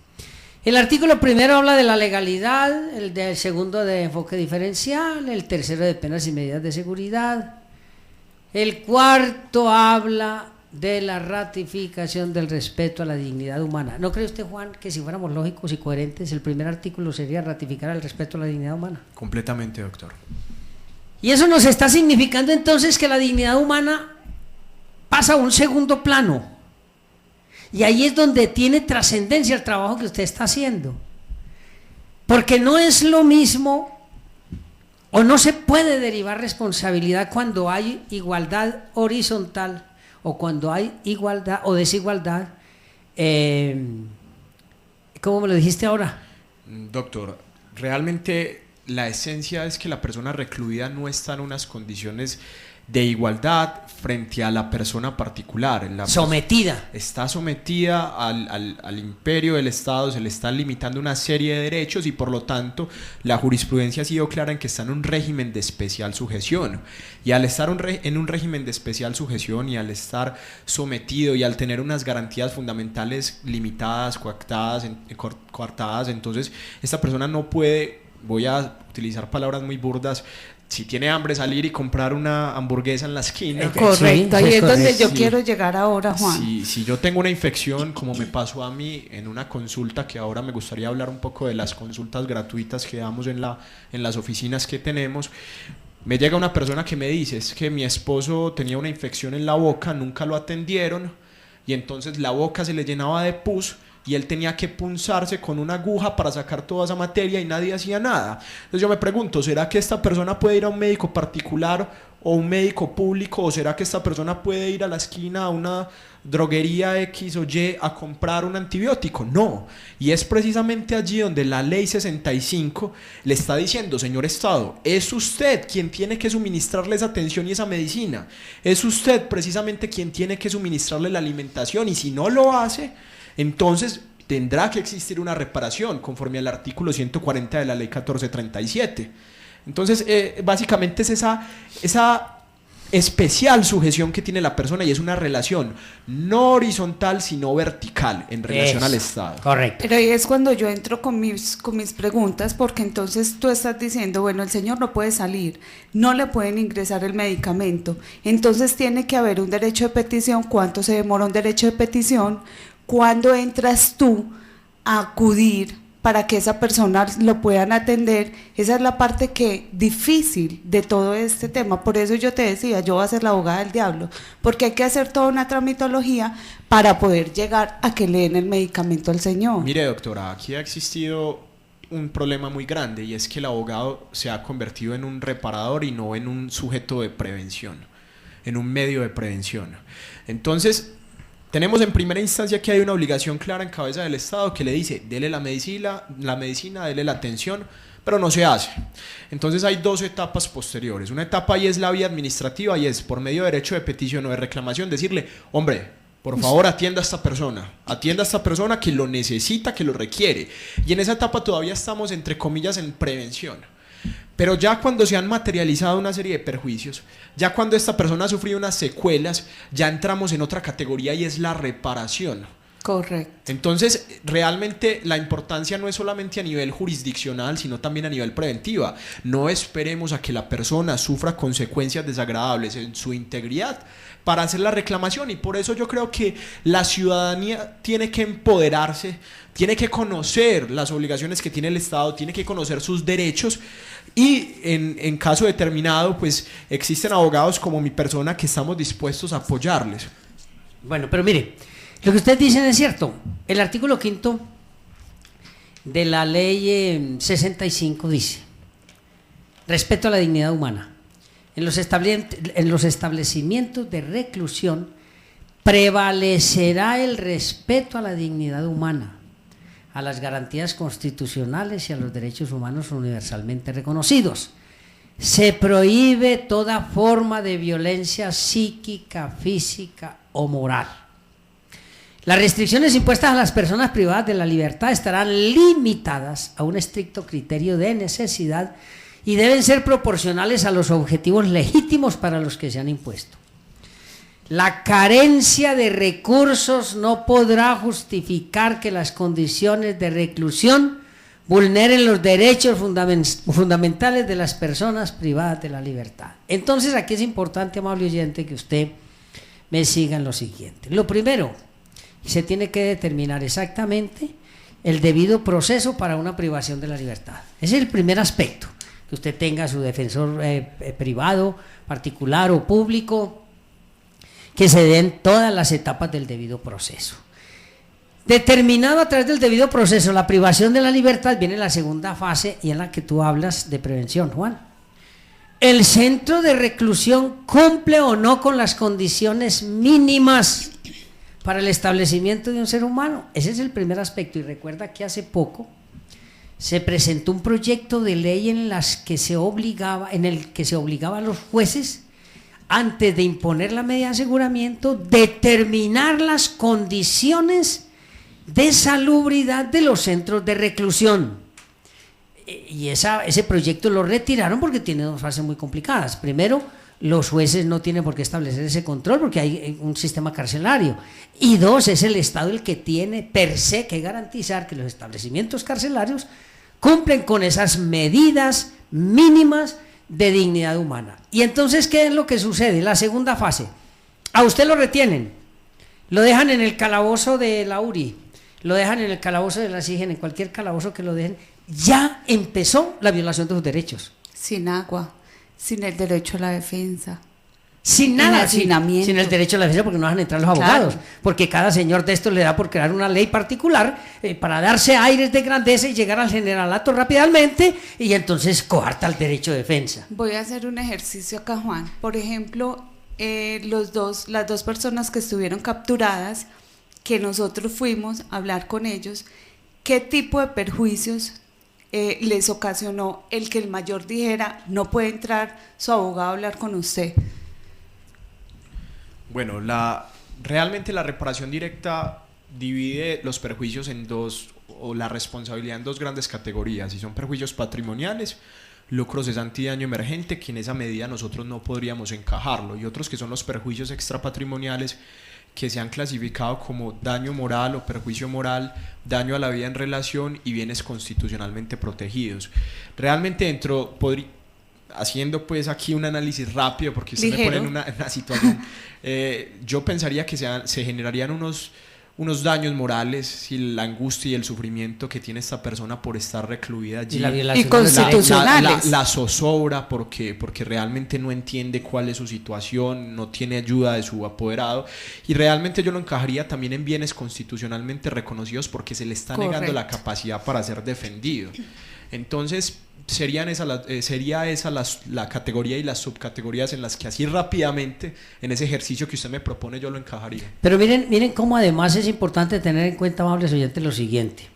El artículo primero habla de la legalidad, el segundo de enfoque diferencial, el tercero de penas y medidas de seguridad, el cuarto habla de la ratificación del respeto a la dignidad humana. ¿No cree usted, Juan, que si fuéramos lógicos y coherentes, el primer artículo sería ratificar el respeto a la dignidad humana? Completamente, doctor. Y eso nos está significando entonces que la dignidad humana pasa a un segundo plano. Y ahí es donde tiene trascendencia el trabajo que usted está haciendo. Porque no es lo mismo, o no se puede derivar responsabilidad cuando hay igualdad horizontal o cuando hay igualdad o desigualdad. ¿Cómo me lo dijiste ahora? Doctor, realmente la esencia es que la persona recluida no está en unas condiciones de igualdad frente a la persona particular. Sometida. Está sometida al imperio del Estado, se le está limitando una serie de derechos y por lo tanto la jurisprudencia ha sido clara en que está en un régimen de especial sujeción. Y al estar en un régimen de especial sujeción y al estar sometido y al tener unas garantías fundamentales limitadas, coartadas, entonces esta persona no puede, voy a utilizar palabras muy burdas, si tiene hambre salir y comprar una hamburguesa en la esquina. Correcto, ahí es donde yo Sí. quiero llegar ahora, Juan. Si yo tengo una infección, como me pasó a mí en una consulta, que ahora me gustaría hablar un poco de las consultas gratuitas que damos en las oficinas que tenemos, me llega una persona que me dice, es que mi esposo tenía una infección en la boca, nunca lo atendieron, y entonces la boca se le llenaba de pus, y él tenía que punzarse con una aguja para sacar toda esa materia y nadie hacía nada. Entonces yo me pregunto, ¿será que esta persona puede ir a un médico particular o un médico público? ¿O será que esta persona puede ir a la esquina a una droguería X o Y a comprar un antibiótico? No. Y es precisamente allí donde la ley 65 le está diciendo, señor Estado, es usted quien tiene que suministrarle esa atención y esa medicina. Es usted precisamente quien tiene que suministrarle la alimentación, y si no lo hace, entonces tendrá que existir una reparación conforme al artículo 140 de la ley 1437. Entonces básicamente es esa especial sujeción que tiene la persona, y es una relación no horizontal sino vertical en relación al Estado. Correcto. Pero ahí es cuando yo entro con mis preguntas, porque entonces tú estás diciendo, bueno, el señor no puede salir, no le pueden ingresar el medicamento, entonces tiene que haber un derecho de petición. ¿Cuánto se demora un derecho de petición? ¿Cuándo entras tú a acudir para que esa persona lo puedan atender? Esa es la parte difícil de todo este tema. Por eso yo te decía, yo voy a ser la abogada del diablo, porque hay que hacer toda una tramitología para poder llegar a que le den el medicamento al señor. Mire, doctora, aquí ha existido un problema muy grande, y es que el abogado se ha convertido en un reparador y no en un sujeto de prevención, en un medio de prevención. Entonces, tenemos en primera instancia que hay una obligación clara en cabeza del Estado que le dice, dele la medicina, dele la atención, pero no se hace. Entonces hay dos etapas posteriores. Una etapa ahí es la vía administrativa, y es por medio de derecho de petición o de reclamación decirle, hombre, por favor atienda a esta persona que lo necesita, que lo requiere. Y en esa etapa todavía estamos, entre comillas, en prevención. Pero ya cuando se han materializado una serie de perjuicios, ya cuando esta persona ha sufrido unas secuelas, ya entramos en otra categoría, y es la reparación. Correcto. Entonces, realmente la importancia no es solamente a nivel jurisdiccional, sino también a nivel preventiva. No esperemos a que la persona sufra consecuencias desagradables en su integridad para hacer la reclamación, y por eso yo creo que la ciudadanía tiene que empoderarse, tiene que conocer las obligaciones que tiene el Estado, tiene que conocer sus derechos, y en caso determinado pues existen abogados como mi persona que estamos dispuestos a apoyarles. Bueno, pero mire, lo que ustedes dicen es cierto. El artículo 5 de la ley 65 dice: respeto a la dignidad humana. En los establecimientos de reclusión prevalecerá el respeto a la dignidad humana, a las garantías constitucionales y a los derechos humanos universalmente reconocidos. Se prohíbe toda forma de violencia psíquica, física o moral. Las restricciones impuestas a las personas privadas de la libertad estarán limitadas a un estricto criterio de necesidad y deben ser proporcionales a los objetivos legítimos para los que se han impuesto. La carencia de recursos no podrá justificar que las condiciones de reclusión vulneren los derechos fundamentales de las personas privadas de la libertad. Entonces, aquí es importante, amable oyente, que usted me siga en lo siguiente. Lo primero, se tiene que determinar exactamente el debido proceso para una privación de la libertad. Ese es el primer aspecto, que usted tenga su defensor privado, particular o público, que se den todas las etapas del debido proceso. Determinado a través del debido proceso la privación de la libertad, viene la segunda fase y en la que tú hablas de prevención, Juan. ¿El centro de reclusión cumple o no con las condiciones mínimas para el establecimiento de un ser humano? Ese es el primer aspecto. Y recuerda que hace poco se presentó un proyecto de ley en el que se obligaba a los jueces, antes de imponer la medida de aseguramiento, determinar las condiciones de salubridad de los centros de reclusión. Y ese proyecto lo retiraron porque tiene dos fases muy complicadas. Primero, los jueces no tienen por qué establecer ese control porque hay un sistema carcelario. Y dos, es el Estado el que tiene per se que garantizar que los establecimientos carcelarios cumplen con esas medidas mínimas de dignidad humana. Y entonces, ¿qué es lo que sucede? La segunda fase. A usted lo retienen, lo dejan en el calabozo de la URI, lo dejan en el calabozo de la SIGEN, en cualquier calabozo que lo dejen, ya empezó la violación de sus derechos. Sin agua, sin el derecho a la defensa. Sin nada, sin el derecho a la defensa, porque no van a entrar los abogados, claro. Porque cada señor de estos le da por crear una ley particular para darse aires de grandeza y llegar al generalato rápidamente y entonces coarta el derecho de defensa. Voy a hacer un ejercicio acá, Juan. Por ejemplo, las dos personas que estuvieron capturadas, que nosotros fuimos a hablar con ellos, ¿qué tipo de perjuicios les ocasionó el que el mayor dijera no puede entrar su abogado a hablar con usted? Bueno, realmente la reparación directa divide los perjuicios en dos, o la responsabilidad en dos grandes categorías, y son perjuicios patrimoniales, lucro cesante y daño emergente, que en esa medida nosotros no podríamos encajarlo, y otros que son los perjuicios extrapatrimoniales, que se han clasificado como daño moral o perjuicio moral, daño a la vida en relación y bienes constitucionalmente protegidos. Realmente haciendo pues aquí un análisis rápido, porque usted me pone en una situación, yo pensaría que se generarían unos daños morales si la angustia y el sufrimiento que tiene esta persona por estar recluida allí y constitucionales, la zozobra porque realmente no entiende cuál es su situación, no tiene ayuda de su apoderado, y realmente yo lo encajaría también en bienes constitucionalmente reconocidos porque se le está negando la capacidad para ser defendido. Entonces sería esa la categoría y las subcategorías en las que así rápidamente en ese ejercicio que usted me propone yo lo encajaría. Pero miren cómo además es importante tener en cuenta, amables oyentes, lo siguiente.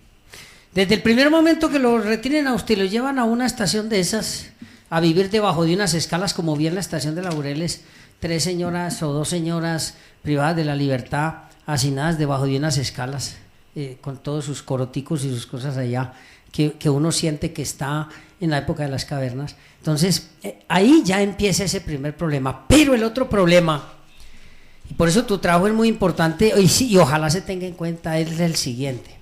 Desde el primer momento que lo retienen a usted, lo llevan a una estación de esas a vivir debajo de unas escalas, como bien la estación de Laureles, 3 señoras o 2 señoras privadas de la libertad hacinadas debajo de unas escalas, con todos sus coroticos y sus cosas allá, que uno siente que está en la época de las cavernas. Entonces, ahí ya empieza ese primer problema. Pero el otro problema, y por eso tu trabajo es muy importante, y ojalá se tenga en cuenta, es el siguiente: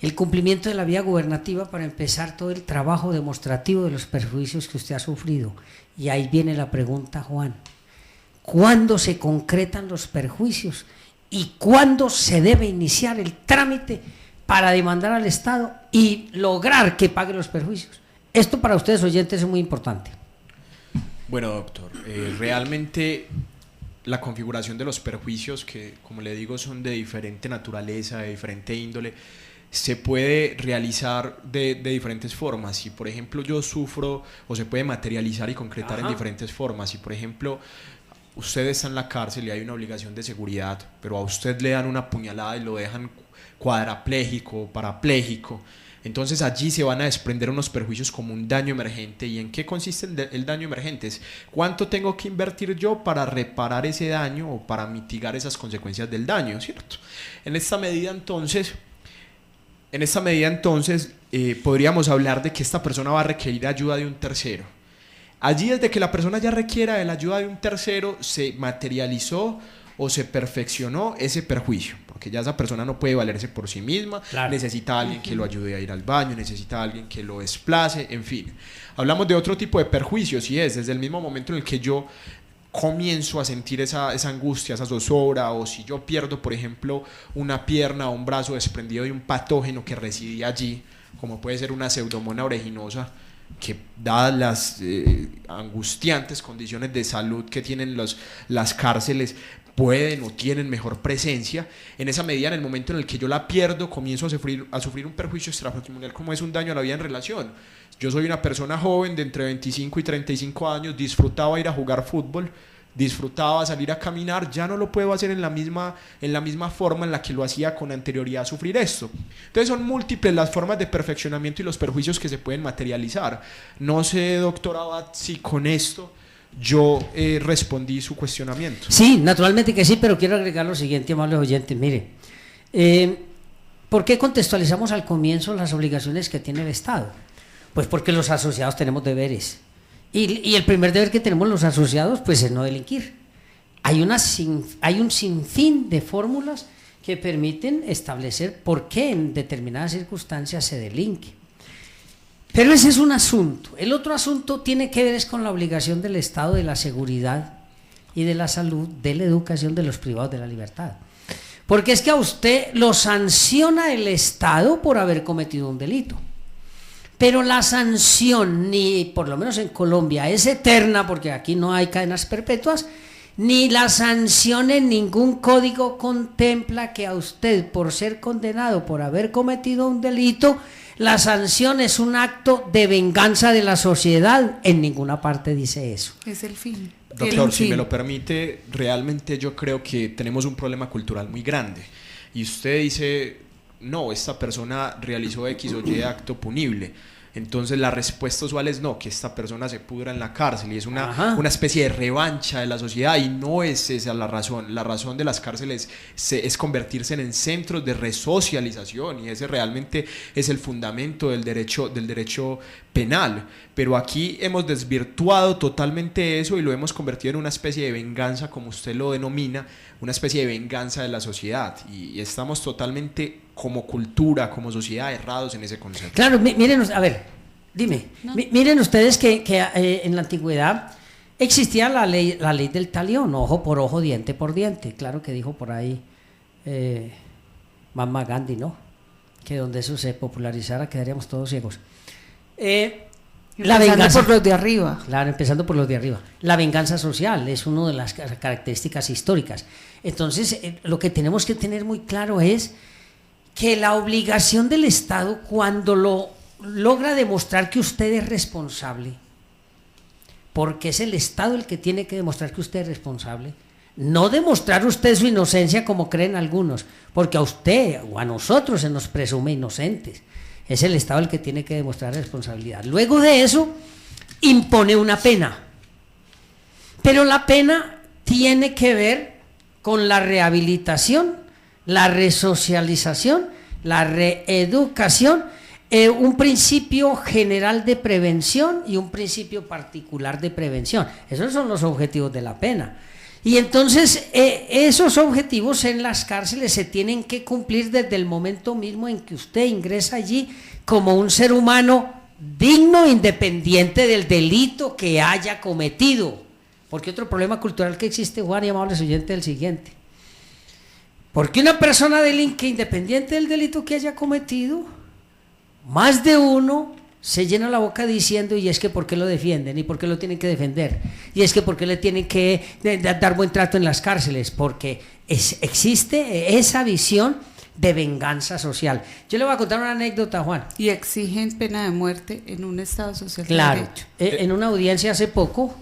el cumplimiento de la vía gubernativa para empezar todo el trabajo demostrativo de los perjuicios que usted ha sufrido. Y ahí viene la pregunta, Juan: ¿cuándo se concretan los perjuicios y cuándo se debe iniciar el trámite para demandar al Estado y lograr que pague los perjuicios? Esto para ustedes oyentes es muy importante. Bueno, doctor, realmente la configuración de los perjuicios, que como le digo son de diferente naturaleza, de diferente índole, se puede realizar de diferentes formas. Si por ejemplo yo sufro, o se puede materializar y concretar en diferentes formas. Si por ejemplo usted está en la cárcel y hay una obligación de seguridad, pero a usted le dan una puñalada y lo dejan cuadrapléjico o parapléjico, entonces allí se van a desprender unos perjuicios como un daño emergente. ¿Y en qué consiste el daño emergente? Es cuánto tengo que invertir yo para reparar ese daño o para mitigar esas consecuencias del daño, ¿cierto? En esta medida entonces podríamos hablar de que esta persona va a requerir ayuda de un tercero. Allí, desde que la persona ya requiera de la ayuda de un tercero, se materializó o se perfeccionó ese perjuicio, porque ya esa persona no puede valerse por sí misma, claro. Necesita a alguien que lo ayude a ir al baño, necesita a alguien que lo desplace, en fin. Hablamos de otro tipo de perjuicios, y es desde el mismo momento en el que yo comienzo a sentir esa angustia, esa zozobra, o si yo pierdo, por ejemplo, una pierna o un brazo desprendido de un patógeno que residía allí, como puede ser una pseudomonas aeruginosa, que dadas las angustiantes condiciones de salud que tienen las cárceles, pueden o tienen mejor presencia. En esa medida, en el momento en el que yo la pierdo, comienzo a sufrir un perjuicio extrapatrimonial, como es un daño a la vida en relación. Yo soy una persona joven de entre 25 y 35 años, disfrutaba ir a jugar fútbol, disfrutaba salir a caminar, ya no lo puedo hacer en la misma forma en la que lo hacía con anterioridad a sufrir esto. Entonces son múltiples las formas de perfeccionamiento y los perjuicios que se pueden materializar. No sé, doctor Abad, si con esto yo respondí su cuestionamiento. Sí, naturalmente que sí, pero quiero agregar lo siguiente, amables oyentes. Mire, ¿por qué contextualizamos al comienzo las obligaciones que tiene el Estado? Pues porque los asociados tenemos deberes. Y el primer deber que tenemos los asociados pues es no delinquir. Hay un sinfín de fórmulas que permiten establecer por qué en determinadas circunstancias se delinque. Pero ese es un asunto. El otro asunto tiene que ver es con la obligación del Estado de la seguridad y de la salud, de la educación de los privados de la libertad. Porque es que a usted lo sanciona el Estado por haber cometido un delito. Pero la sanción, ni por lo menos en Colombia, es eterna, porque aquí no hay cadenas perpetuas, ni la sanción en ningún código contempla que a usted, por ser condenado por haber cometido un delito, la sanción es un acto de venganza de la sociedad. En ninguna parte dice eso. Es el fin. Doctor, si me lo permite, realmente yo creo que tenemos un problema cultural muy grande. Y usted dice, no, esta persona realizó X o Y acto punible. Entonces la respuesta usual es no, que esta persona se pudra en la cárcel, y es una especie de revancha de la sociedad, y no es esa la razón. La razón de las cárceles es convertirse en centros de resocialización, y ese realmente es el fundamento del derecho penal. Pero aquí hemos desvirtuado totalmente eso y lo hemos convertido en una especie de venganza, como usted lo denomina, una especie de venganza de la sociedad, y estamos totalmente como cultura, como sociedad, errados en ese concepto. Claro, miren, a ver, dime, no. Miren ustedes que en la antigüedad existía la ley del talión, ojo por ojo, diente por diente. Claro que dijo por ahí Mahatma Gandhi, ¿no? Que donde eso se popularizara quedaríamos todos ciegos. La venganza por los de arriba. Claro, empezando por los de arriba. La venganza social es una de las características históricas. Entonces, lo que tenemos que tener muy claro es que la obligación del Estado, cuando lo logra demostrar que usted es responsable, porque es el Estado el que tiene que demostrar que usted es responsable, no demostrar usted su inocencia como creen algunos, porque a usted o a nosotros se nos presume inocentes. Es el Estado el que tiene que demostrar responsabilidad. Luego de eso, impone una pena. Pero la pena tiene que ver con la rehabilitación, la resocialización, la reeducación, un principio general de prevención y un principio particular de prevención. Esos son los objetivos de la pena. Y entonces esos objetivos en las cárceles se tienen que cumplir desde el momento mismo en que usted ingresa allí como un ser humano digno, independiente del delito que haya cometido. Porque otro problema cultural que existe, Juan y amables oyentes, es el siguiente. Porque una persona delinque independiente del delito que haya cometido, más de uno se llena la boca diciendo, y es que ¿por qué lo defienden? ¿Y por qué lo tienen que defender? Y es que ¿por qué le tienen que dar buen trato en las cárceles? Porque existe esa visión de venganza social. Yo le voy a contar una anécdota, Juan. Y exigen pena de muerte en un Estado social de claro, derecho. En una audiencia hace poco,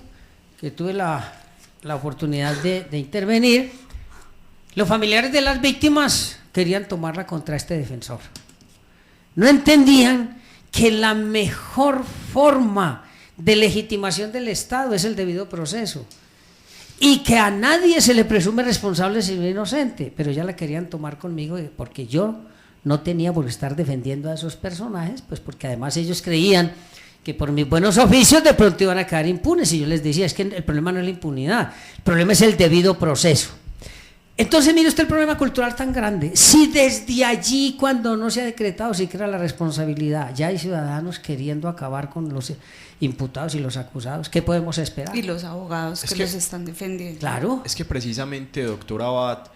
que tuve la oportunidad de intervenir, los familiares de las víctimas querían tomarla contra este defensor. No entendían que la mejor forma de legitimación del Estado es el debido proceso y que a nadie se le presume responsable sino inocente, pero ya la querían tomar conmigo porque yo no tenía por qué estar defendiendo a esos personajes, pues porque además ellos creían que por mis buenos oficios de pronto iban a quedar impunes, y yo les decía, es que el problema no es la impunidad, el problema es el debido proceso. Entonces mire usted el problema cultural tan grande. Si desde allí, cuando no se ha decretado siquiera la responsabilidad, ya hay ciudadanos queriendo acabar con los imputados y los acusados, ¿qué podemos esperar? Y los abogados que los están defendiendo. Claro. Es que precisamente, doctor Abad,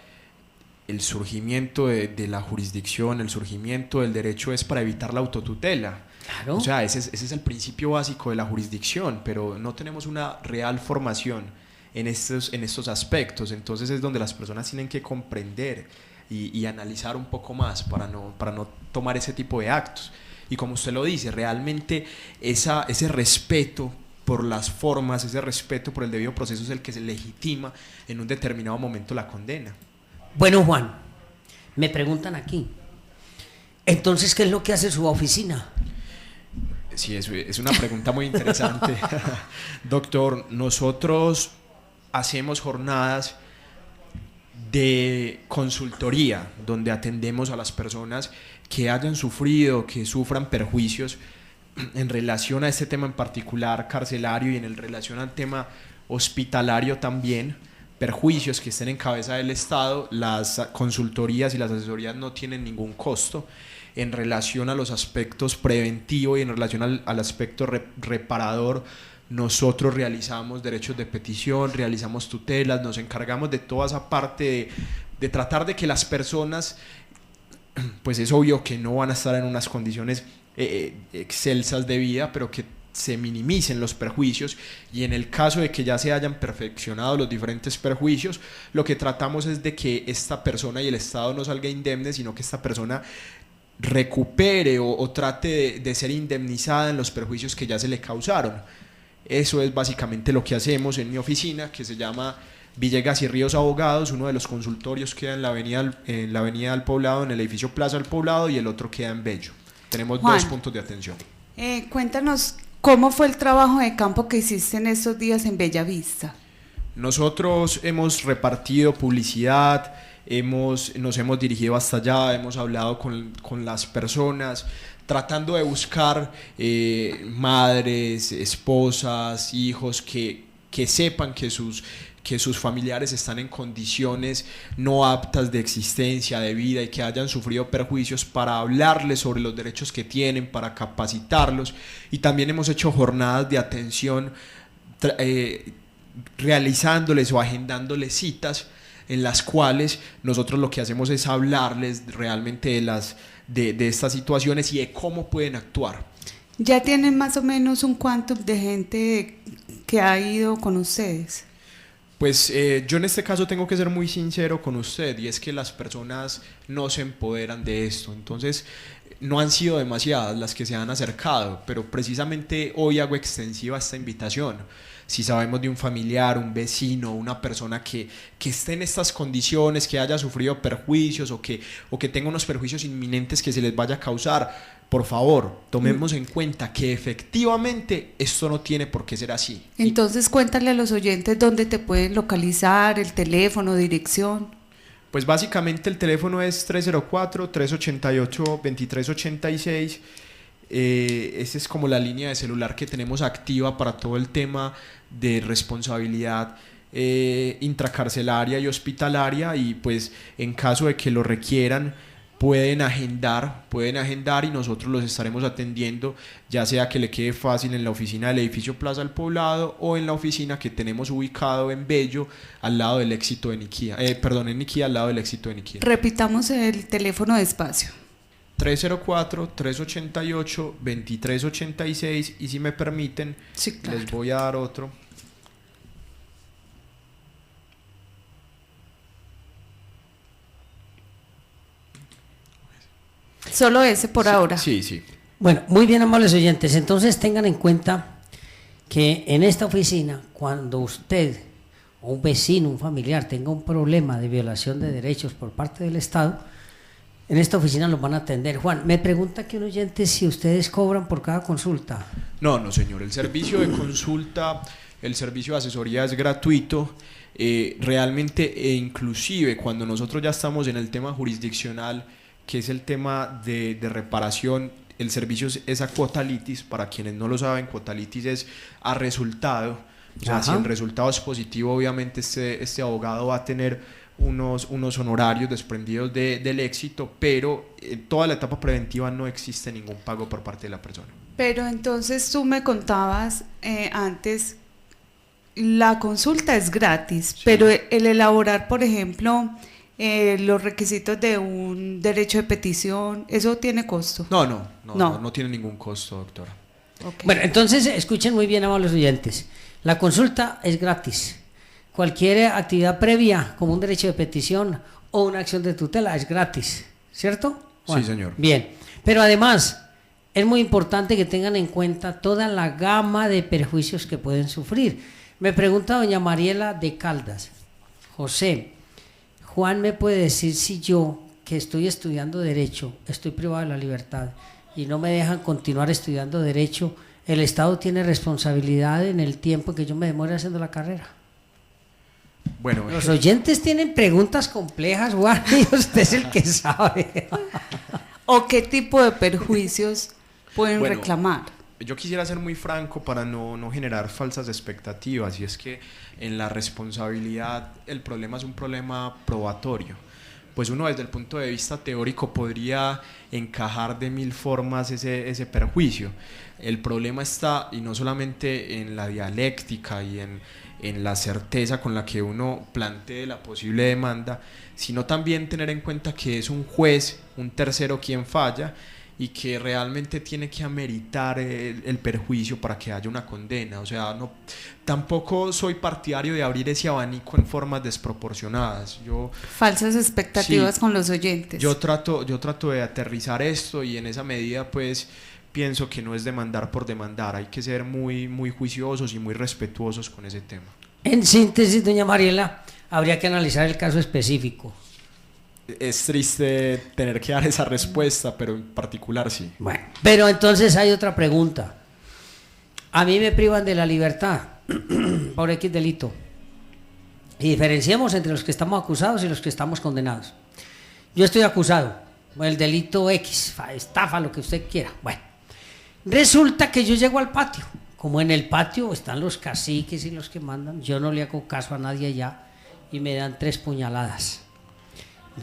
el surgimiento de la jurisdicción, el surgimiento del derecho es para evitar la autotutela. Claro. O sea, ese es el principio básico de la jurisdicción, pero no tenemos una real formación en estos aspectos. Entonces es donde las personas tienen que comprender y analizar un poco más para no tomar ese tipo de actos. Y como usted lo dice, realmente ese respeto por las formas, ese respeto por el debido proceso es el que se legitima en un determinado momento la condena. Bueno, Juan, me preguntan aquí, entonces, ¿qué es lo que hace su oficina? Sí, es una pregunta muy interesante. Doctor, nosotros hacemos jornadas de consultoría donde atendemos a las personas que hayan sufrido, que sufran perjuicios en relación a este tema en particular carcelario y en relación al tema hospitalario también, perjuicios que estén en cabeza del Estado. Las consultorías y las asesorías no tienen ningún costo en relación a los aspectos preventivos y en relación al aspecto reparador. Nosotros realizamos derechos de petición, realizamos tutelas, nos encargamos de toda esa parte de tratar de que las personas, pues es obvio que no van a estar en unas condiciones excelsas de vida, pero que se minimicen los perjuicios, y en el caso de que ya se hayan perfeccionado los diferentes perjuicios, lo que tratamos es de que esta persona y el Estado no salga indemne, sino que esta persona recupere o trate de ser indemnizada en los perjuicios que ya se le causaron. Eso es básicamente lo que hacemos en mi oficina, que se llama Villegas y Ríos Abogados. Uno de los consultorios queda en la avenida del Poblado, en el edificio Plaza del Poblado, y el otro queda en Bello. Tenemos Juan, 2 puntos de atención. Cuéntanos cómo fue el trabajo de campo que hiciste en estos días en Bellavista. Nosotros hemos repartido publicidad, nos hemos dirigido hasta allá, hemos hablado con las personas, tratando de buscar madres, esposas, hijos que sepan que sus familiares están en condiciones no aptas de existencia, de vida, y que hayan sufrido perjuicios, para hablarles sobre los derechos que tienen, para capacitarlos. Y también hemos hecho jornadas de atención realizándoles o agendándoles citas en las cuales nosotros lo que hacemos es hablarles realmente de estas situaciones y de cómo pueden actuar. ¿Ya tienen más o menos un quantum de gente que ha ido con ustedes? Pues yo en este caso tengo que ser muy sincero con usted, y es que las personas no se empoderan de esto. Entonces no han sido demasiadas las que se han acercado, pero precisamente hoy hago extensiva esta invitación. Si sabemos de un familiar, un vecino, una persona que esté en estas condiciones, que haya sufrido perjuicios o que tenga unos perjuicios inminentes que se les vaya a causar, por favor, tomemos en cuenta que efectivamente esto no tiene por qué ser así. Entonces cuéntale a los oyentes dónde te pueden localizar, el teléfono, dirección. Pues básicamente el teléfono es 304-388-2386. Esa es como la línea de celular que tenemos activa para todo el tema de responsabilidad intracarcelaria y hospitalaria, y pues en caso de que lo requieran pueden agendar y nosotros los estaremos atendiendo, ya sea que le quede fácil en la oficina del edificio Plaza del Poblado o en la oficina que tenemos ubicado en Bello, al lado del Éxito de Niquía, en Niquía, al lado del Éxito de Niquía. Repitamos el teléfono despacio. 304-388-2386, y si me permiten, sí, claro, les voy a dar otro. Solo ese por ahora. Sí. Bueno, muy bien, amables oyentes, entonces tengan en cuenta que en esta oficina, cuando usted o un vecino, un familiar tenga un problema de violación de derechos por parte del Estado, en esta oficina los van a atender. Juan, me pregunta aquí un oyente si ustedes cobran por cada consulta. No, señor, el servicio de consulta, el servicio de asesoría es gratuito. Realmente, e inclusive cuando nosotros ya estamos en el tema jurisdiccional, que es el tema de reparación, el servicio es a cuota litis. Para quienes no lo saben, cuota litis es a resultado. O sea, si el resultado es positivo, obviamente este abogado va a tener unos honorarios desprendidos del éxito, pero en toda la etapa preventiva no existe ningún pago por parte de la persona. Pero entonces tú me contabas antes, la consulta es gratis, sí, pero el elaborar, por ejemplo, los requisitos de un derecho de petición, ¿eso tiene costo? No tiene ningún costo, doctora. Okay. Bueno, entonces escuchen muy bien, amables oyentes. La consulta es gratis. cualquier actividad previa, como un derecho de petición o una acción de tutela, es gratis, ¿cierto? Bueno, sí, señor. Bien, pero además es muy importante que tengan en cuenta toda la gama de perjuicios que pueden sufrir. Me pregunta doña Mariela de Caldas: José, Juan me puede decir si yo, que estoy estudiando Derecho, estoy privado de la libertad y no me dejan continuar estudiando Derecho, ¿el Estado tiene responsabilidad en el tiempo que yo me demore haciendo la carrera? Bueno, Los oyentes tienen preguntas complejas, Juan, y usted es el que sabe. ¿O qué tipo de perjuicios pueden reclamar? Yo quisiera ser muy franco para no generar falsas expectativas, y es que en la responsabilidad el problema es un problema probatorio. Pues uno desde el punto de vista teórico podría encajar de mil formas ese perjuicio. El problema está, y no solamente en la dialéctica y en la certeza con la que uno plantee la posible demanda, sino también tener en cuenta que es un juez, un tercero, quien falla, y que realmente tiene que ameritar el perjuicio para que haya una condena. O sea, tampoco soy partidario de abrir ese abanico en formas desproporcionadas. Falsas expectativas, sí, con los oyentes. Yo trato de aterrizar esto, y en esa medida pues pienso que no es demandar por demandar, hay que ser muy, muy juiciosos y muy respetuosos con ese tema. En síntesis, doña Mariela, habría que analizar el caso específico. Es triste tener que dar esa respuesta, pero en particular sí. Bueno, pero entonces hay otra pregunta. A mí me privan de la libertad por X delito. Y diferenciemos entre los que estamos acusados y los que estamos condenados. Yo estoy acusado por el delito X, estafa, lo que usted quiera. Bueno, resulta que yo llego al patio. Como en el patio están los caciques y los que mandan, yo no le hago caso a nadie allá y me dan 3 puñaladas.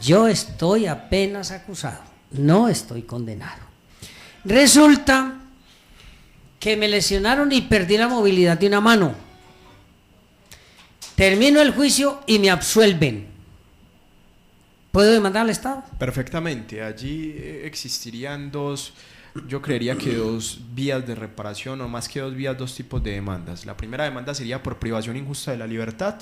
Yo estoy apenas acusado, no estoy condenado. Resulta que me lesionaron y perdí la movilidad de una mano. Termino el juicio y me absuelven. ¿Puedo demandar al Estado? Perfectamente. Allí existirían yo creería que 2 vías de reparación, o más que 2 vías, 2 tipos de demandas. La primera demanda sería por privación injusta de la libertad,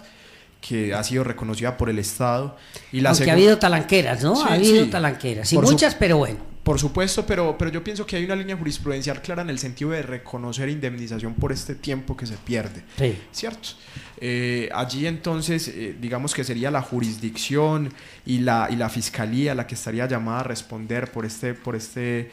que ha sido reconocida por el Estado. Y la Aunque ha habido talanqueras, ¿no? Sí, ha habido sí, talanqueras, y muchas, pero bueno. Por supuesto, pero yo pienso que hay una línea jurisprudencial clara en el sentido de reconocer indemnización por este tiempo que se pierde, sí, ¿cierto? Allí entonces, digamos que sería la jurisdicción y la fiscalía la que estaría llamada a responder por este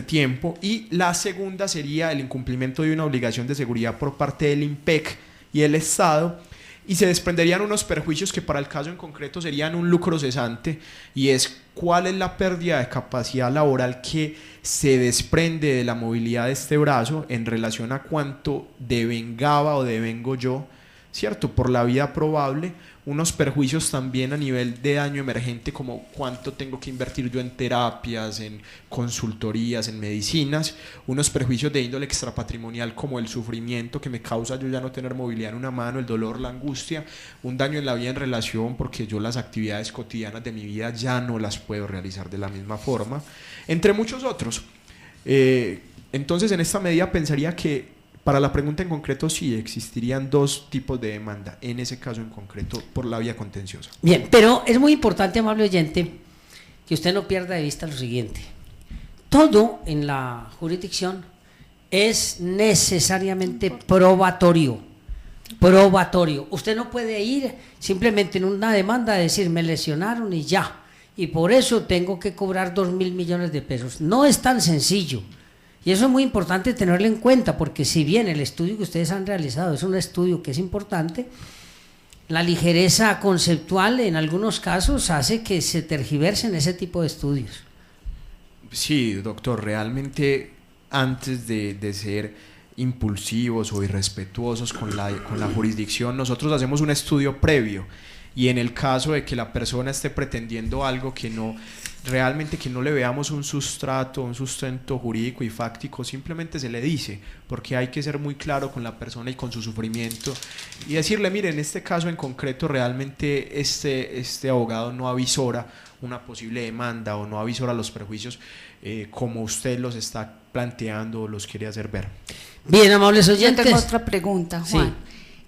tiempo. Y la segunda sería el incumplimiento de una obligación de seguridad por parte del IMPEC y el Estado, y se desprenderían unos perjuicios que para el caso en concreto serían un lucro cesante, y es cuál es la pérdida de capacidad laboral que se desprende de la movilidad de este brazo en relación a cuánto devengaba o devengo yo, ¿cierto? Por la vía probable. Unos perjuicios también a nivel de daño emergente, como cuánto tengo que invertir yo en terapias, en consultorías, en medicinas. Unos perjuicios de índole extrapatrimonial, como el sufrimiento que me causa yo ya no tener movilidad en una mano, el dolor, la angustia. Un daño en la vida en relación, porque yo las actividades cotidianas de mi vida ya no las puedo realizar de la misma forma, entre muchos otros. Entonces, en esta medida pensaría que para la pregunta en concreto sí existirían 2 tipos de demanda, en ese caso en concreto por la vía contenciosa. Bien, pero es muy importante, amable oyente, que usted no pierda de vista lo siguiente: todo en la jurisdicción es necesariamente probatorio. Usted no puede ir simplemente en una demanda a decir me lesionaron y ya, y por eso tengo que cobrar 2.000 millones de pesos. No es tan sencillo. Y eso es muy importante tenerlo en cuenta, porque si bien el estudio que ustedes han realizado es un estudio que es importante, la ligereza conceptual en algunos casos hace que se tergiversen ese tipo de estudios. Sí, doctor, realmente antes de ser impulsivos o irrespetuosos con la jurisdicción, nosotros hacemos un estudio previo, y en el caso de que la persona esté pretendiendo algo que no le veamos un sustento jurídico y fáctico, simplemente se le dice, porque hay que ser muy claro con la persona y con su sufrimiento, y decirle: mire, en este caso en concreto realmente este abogado no avisora una posible demanda, o no avisora los perjuicios como usted los está planteando o los quiere hacer ver. Bien, amables oyentes. Yo tengo otra pregunta, Juan. Sí.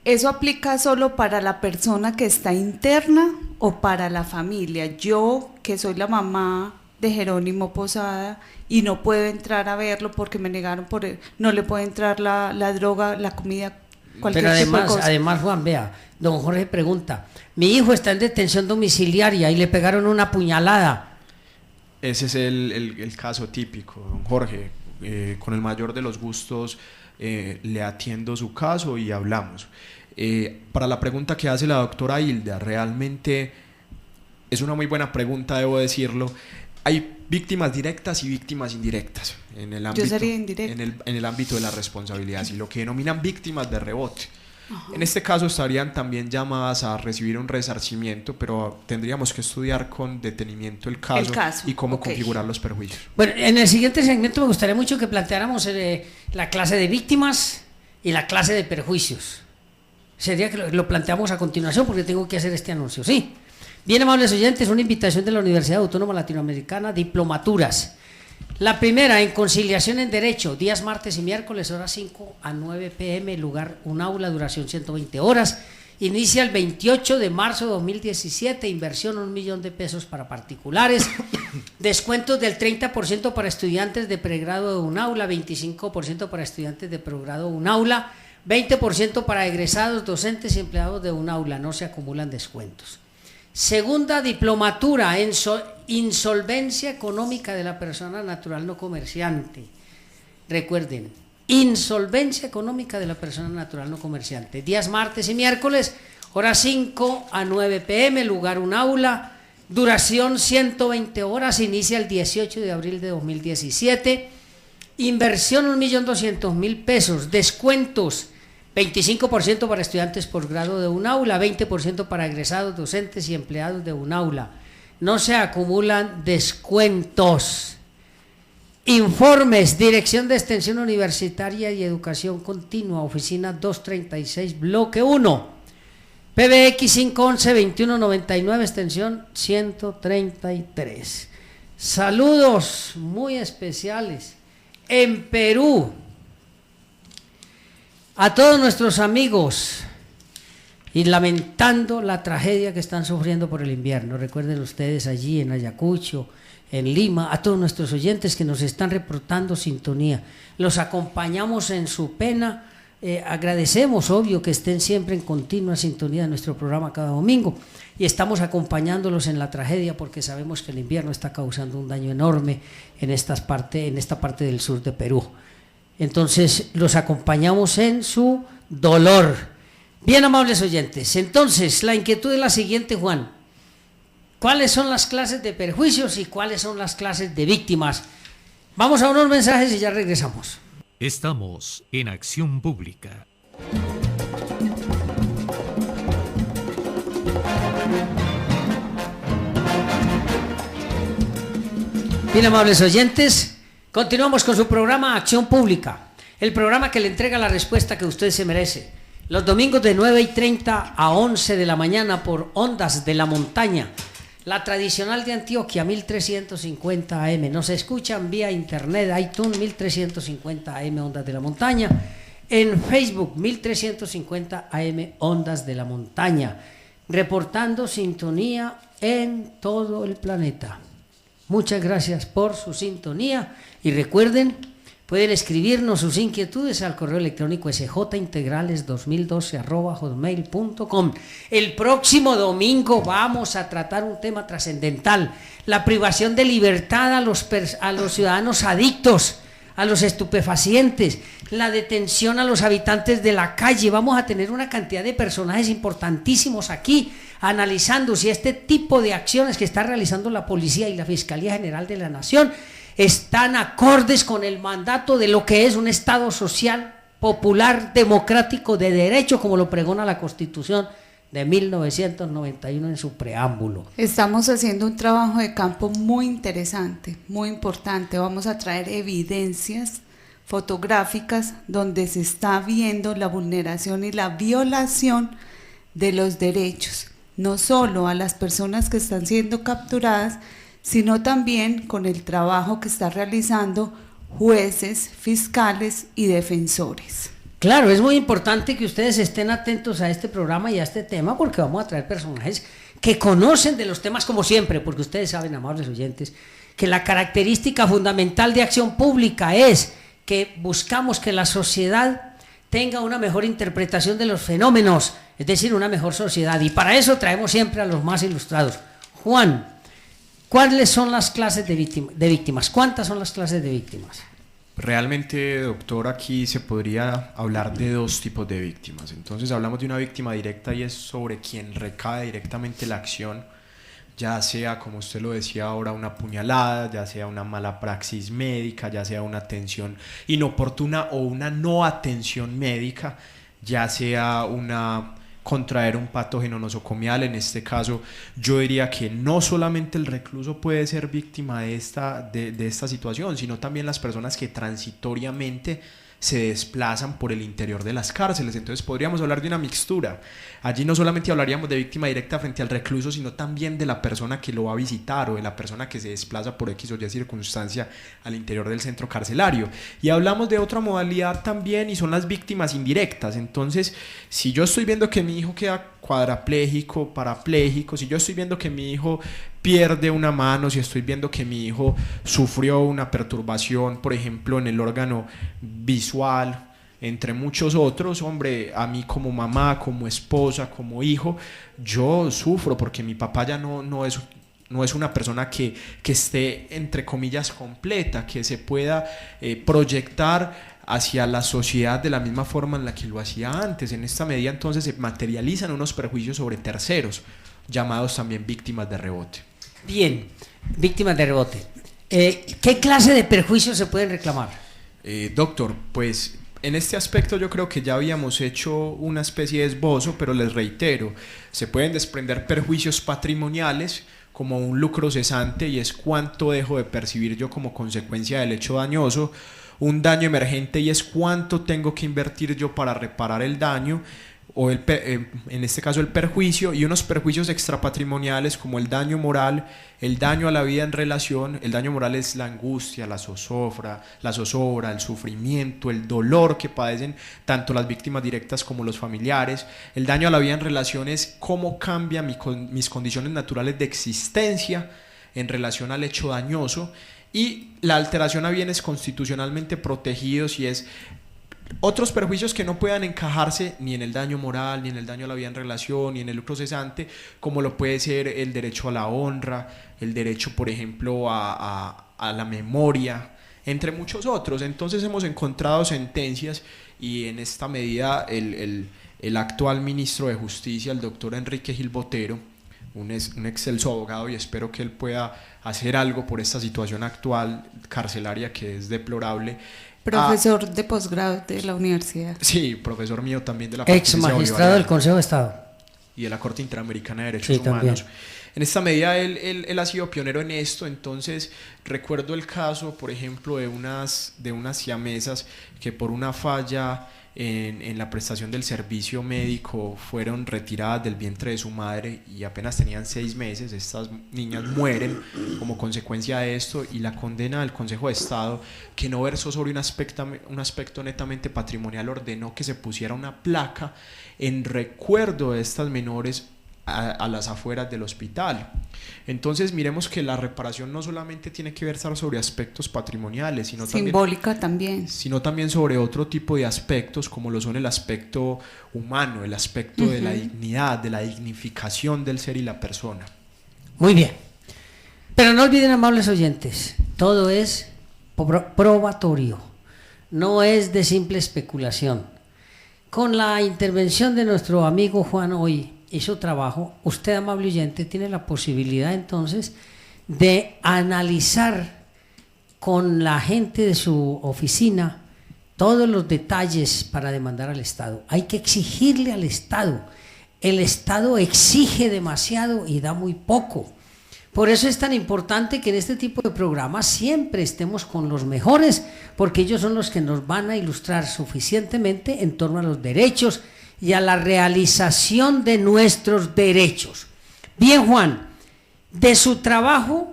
¿Eso aplica solo para la persona que está interna o para la familia? Yo, que soy la mamá de Jerónimo Posada y no puedo entrar a verlo porque me negaron no le puede entrar la droga, la comida, cualquier Pero tipo de cosa. además, Juan, vea, don Jorge pregunta, mi hijo está en detención domiciliaria y le pegaron una puñalada. Ese es el caso típico, don Jorge. Con el mayor de los gustos le atiendo su caso y hablamos. Para la pregunta que hace la doctora Hilda, realmente es una muy buena pregunta, debo decirlo. Hay víctimas directas y víctimas indirectas en el ámbito, Yo sería indirecta. en el ámbito de la responsabilidad, y lo que denominan víctimas de rebote. En este caso estarían también llamadas a recibir un resarcimiento, pero tendríamos que estudiar con detenimiento el caso y cómo configurar los perjuicios. Bueno, en el siguiente segmento me gustaría mucho que planteáramos la clase de víctimas y la clase de perjuicios. Sería que lo planteamos a continuación porque tengo que hacer este anuncio, ¿sí? Bien, amables oyentes, una invitación de la Universidad Autónoma Latinoamericana, diplomaturas. La primera, en conciliación en derecho, días martes y miércoles, horas 5 a 9 p.m, lugar un aula, duración 120 horas. Inicia el 28 de marzo de 2017, inversión $1.000.000 para particulares, descuentos del 30% para estudiantes de pregrado de un aula, 25% para estudiantes de posgrado de un aula, 20% para egresados, docentes y empleados de un aula, no se acumulan descuentos. Segunda, diplomatura en insolvencia económica de la persona natural no comerciante. Recuerden, insolvencia económica de la persona natural no comerciante. Días martes y miércoles, horas 5 a 9 p.m, lugar un aula, duración 120 horas, inicia el 18 de abril de 2017. Inversión $1.200.000, descuentos 25% para estudiantes por grado de un aula, 20% para egresados, docentes y empleados de un aula. No se acumulan descuentos. Informes, Dirección de Extensión Universitaria y Educación Continua, oficina 236, bloque 1, PBX 511-2199, extensión 133. Saludos muy especiales en Perú a todos nuestros amigos y lamentando la tragedia que están sufriendo por el invierno. Recuerden ustedes allí en Ayacucho, en Lima, a todos nuestros oyentes que nos están reportando sintonía. Los acompañamos en su pena, agradecemos, obvio, que estén siempre en continua sintonía de nuestro programa cada domingo y estamos acompañándolos en la tragedia porque sabemos que el invierno está causando un daño enorme en esta parte del sur de Perú. Entonces los acompañamos en su dolor. Bien, amables oyentes, entonces la inquietud es la siguiente, Juan. ¿Cuáles son las clases de perjuicios y cuáles son las clases de víctimas? Vamos a unos mensajes y ya regresamos. Estamos en Acción Pública. Bien, amables oyentes, continuamos con su programa Acción Pública, el programa que le entrega la respuesta que usted se merece. Los domingos de 9:30 a 11 de la mañana por Ondas de la Montaña, la tradicional de Antioquia, 1350 AM. Nos escuchan vía internet, iTunes, 1350 AM, Ondas de la Montaña. En Facebook, 1350 AM, Ondas de la Montaña. Reportando sintonía en todo el planeta. Muchas gracias por su sintonía y recuerden, pueden escribirnos sus inquietudes al correo electrónico sjintegrales2012@hotmail.com. El próximo domingo vamos a tratar un tema trascendental: la privación de libertad a los ciudadanos adictos, a los estupefacientes, la detención a los habitantes de la calle. Vamos a tener una cantidad de personajes importantísimos aquí analizando si este tipo de acciones que está realizando la Policía y la Fiscalía General de la Nación están acordes con el mandato de lo que es un Estado social, popular, democrático, de derecho, como lo pregona la Constitución de 1991 en su preámbulo. Estamos haciendo un trabajo de campo muy interesante, muy importante. Vamos a traer evidencias fotográficas donde se está viendo la vulneración y la violación de los derechos, no solo a las personas que están siendo capturadas, sino también con el trabajo que están realizando jueces, fiscales y defensores. Claro, es muy importante que ustedes estén atentos a este programa y a este tema, porque vamos a traer personajes que conocen de los temas como siempre, porque ustedes saben, amables oyentes, que la característica fundamental de Acción Pública es que buscamos que la sociedad tenga una mejor interpretación de los fenómenos, es decir, una mejor sociedad, y para eso traemos siempre a los más ilustrados. Juan, ¿cuáles son las clases de víctimas? ¿Cuántas son las clases de víctimas? Realmente, doctor, aquí se podría hablar de dos tipos de víctimas. Entonces hablamos de una víctima directa y es sobre quien recae directamente la acción, ya sea, como usted lo decía ahora, una puñalada, ya sea una mala praxis médica, ya sea una atención inoportuna o una no atención médica, ya sea una contraer un patógeno nosocomial. En este caso yo diría que no solamente el recluso puede ser víctima de esta situación, sino también las personas que transitoriamente se desplazan por el interior de las cárceles. Entonces podríamos hablar de una mixtura. Allí no solamente hablaríamos de víctima directa frente al recluso, sino también de la persona que lo va a visitar o de la persona que se desplaza por X o Y circunstancia al interior del centro carcelario. Y hablamos de otra modalidad también, y son las víctimas indirectas. Entonces, si yo estoy viendo que mi hijo queda cuadrapléjico, parapléjico, si yo estoy viendo que mi hijo pierde una mano, si estoy viendo que mi hijo sufrió una perturbación, por ejemplo, en el órgano visual, entre muchos otros, hombre, a mí como mamá, como esposa, como hijo, yo sufro porque mi papá ya no es una persona que esté, entre comillas, completa, que se pueda proyectar hacia la sociedad de la misma forma en la que lo hacía antes. En esta medida entonces se materializan unos perjuicios sobre terceros, llamados también víctimas de rebote. Bien, víctimas de rebote. ¿Qué clase de perjuicios se pueden reclamar? Doctor, pues en este aspecto yo creo que ya habíamos hecho una especie de esbozo, pero les reitero, se pueden desprender perjuicios patrimoniales como un lucro cesante, y es cuánto dejo de percibir yo como consecuencia del hecho dañoso; un daño emergente, y es cuánto tengo que invertir yo para reparar el daño, o en este caso el perjuicio; y unos perjuicios extrapatrimoniales como el daño moral, el daño a la vida en relación. El daño moral es la angustia, la zozobra, el sufrimiento, el dolor que padecen tanto las víctimas directas como los familiares. El daño a la vida en relación es cómo cambia mis condiciones naturales de existencia en relación al hecho dañoso; y la alteración a bienes constitucionalmente protegidos, y es otros perjuicios que no puedan encajarse ni en el daño moral, ni en el daño a la vida en relación, ni en el lucro cesante, como lo puede ser el derecho a la honra, el derecho, por ejemplo, a la memoria, entre muchos otros. Entonces hemos encontrado sentencias, y en esta medida el actual ministro de Justicia, el doctor Enrique Gil Botero, un excelso abogado, y espero que él pueda hacer algo por esta situación actual carcelaria que es deplorable. Profesor de posgrado de la universidad. Sí, profesor mío también de la ex magistrado del Consejo de Estado y de la Corte Interamericana de Derechos Humanos. En esta medida él ha sido pionero en esto. Entonces recuerdo el caso, por ejemplo, de unas siamesas que por una falla en la prestación del servicio médico fueron retiradas del vientre de su madre, y apenas tenían 6 meses. Estas niñas mueren como consecuencia de esto, y la condena del Consejo de Estado, que no versó sobre un aspecto netamente patrimonial, ordenó que se pusiera una placa en recuerdo de estas menores a las afueras del hospital. Entonces miremos que la reparación no solamente tiene que versar sobre aspectos patrimoniales, sino también sobre otro tipo de aspectos, como lo son el aspecto humano, el aspecto de la dignidad, de la dignificación del ser y la persona. Muy bien, pero no olviden, amables oyentes, todo es probatorio, no es de simple especulación. Con la intervención de nuestro amigo Juan hoy y su trabajo, usted, amable oyente, tiene la posibilidad entonces de analizar con la gente de su oficina todos los detalles para demandar al Estado. Hay que exigirle al Estado. El Estado exige demasiado y da muy poco. Por eso es tan importante que en este tipo de programas siempre estemos con los mejores, porque ellos son los que nos van a ilustrar suficientemente en torno a los derechos y a la realización de nuestros derechos. Bien, Juan, de su trabajo,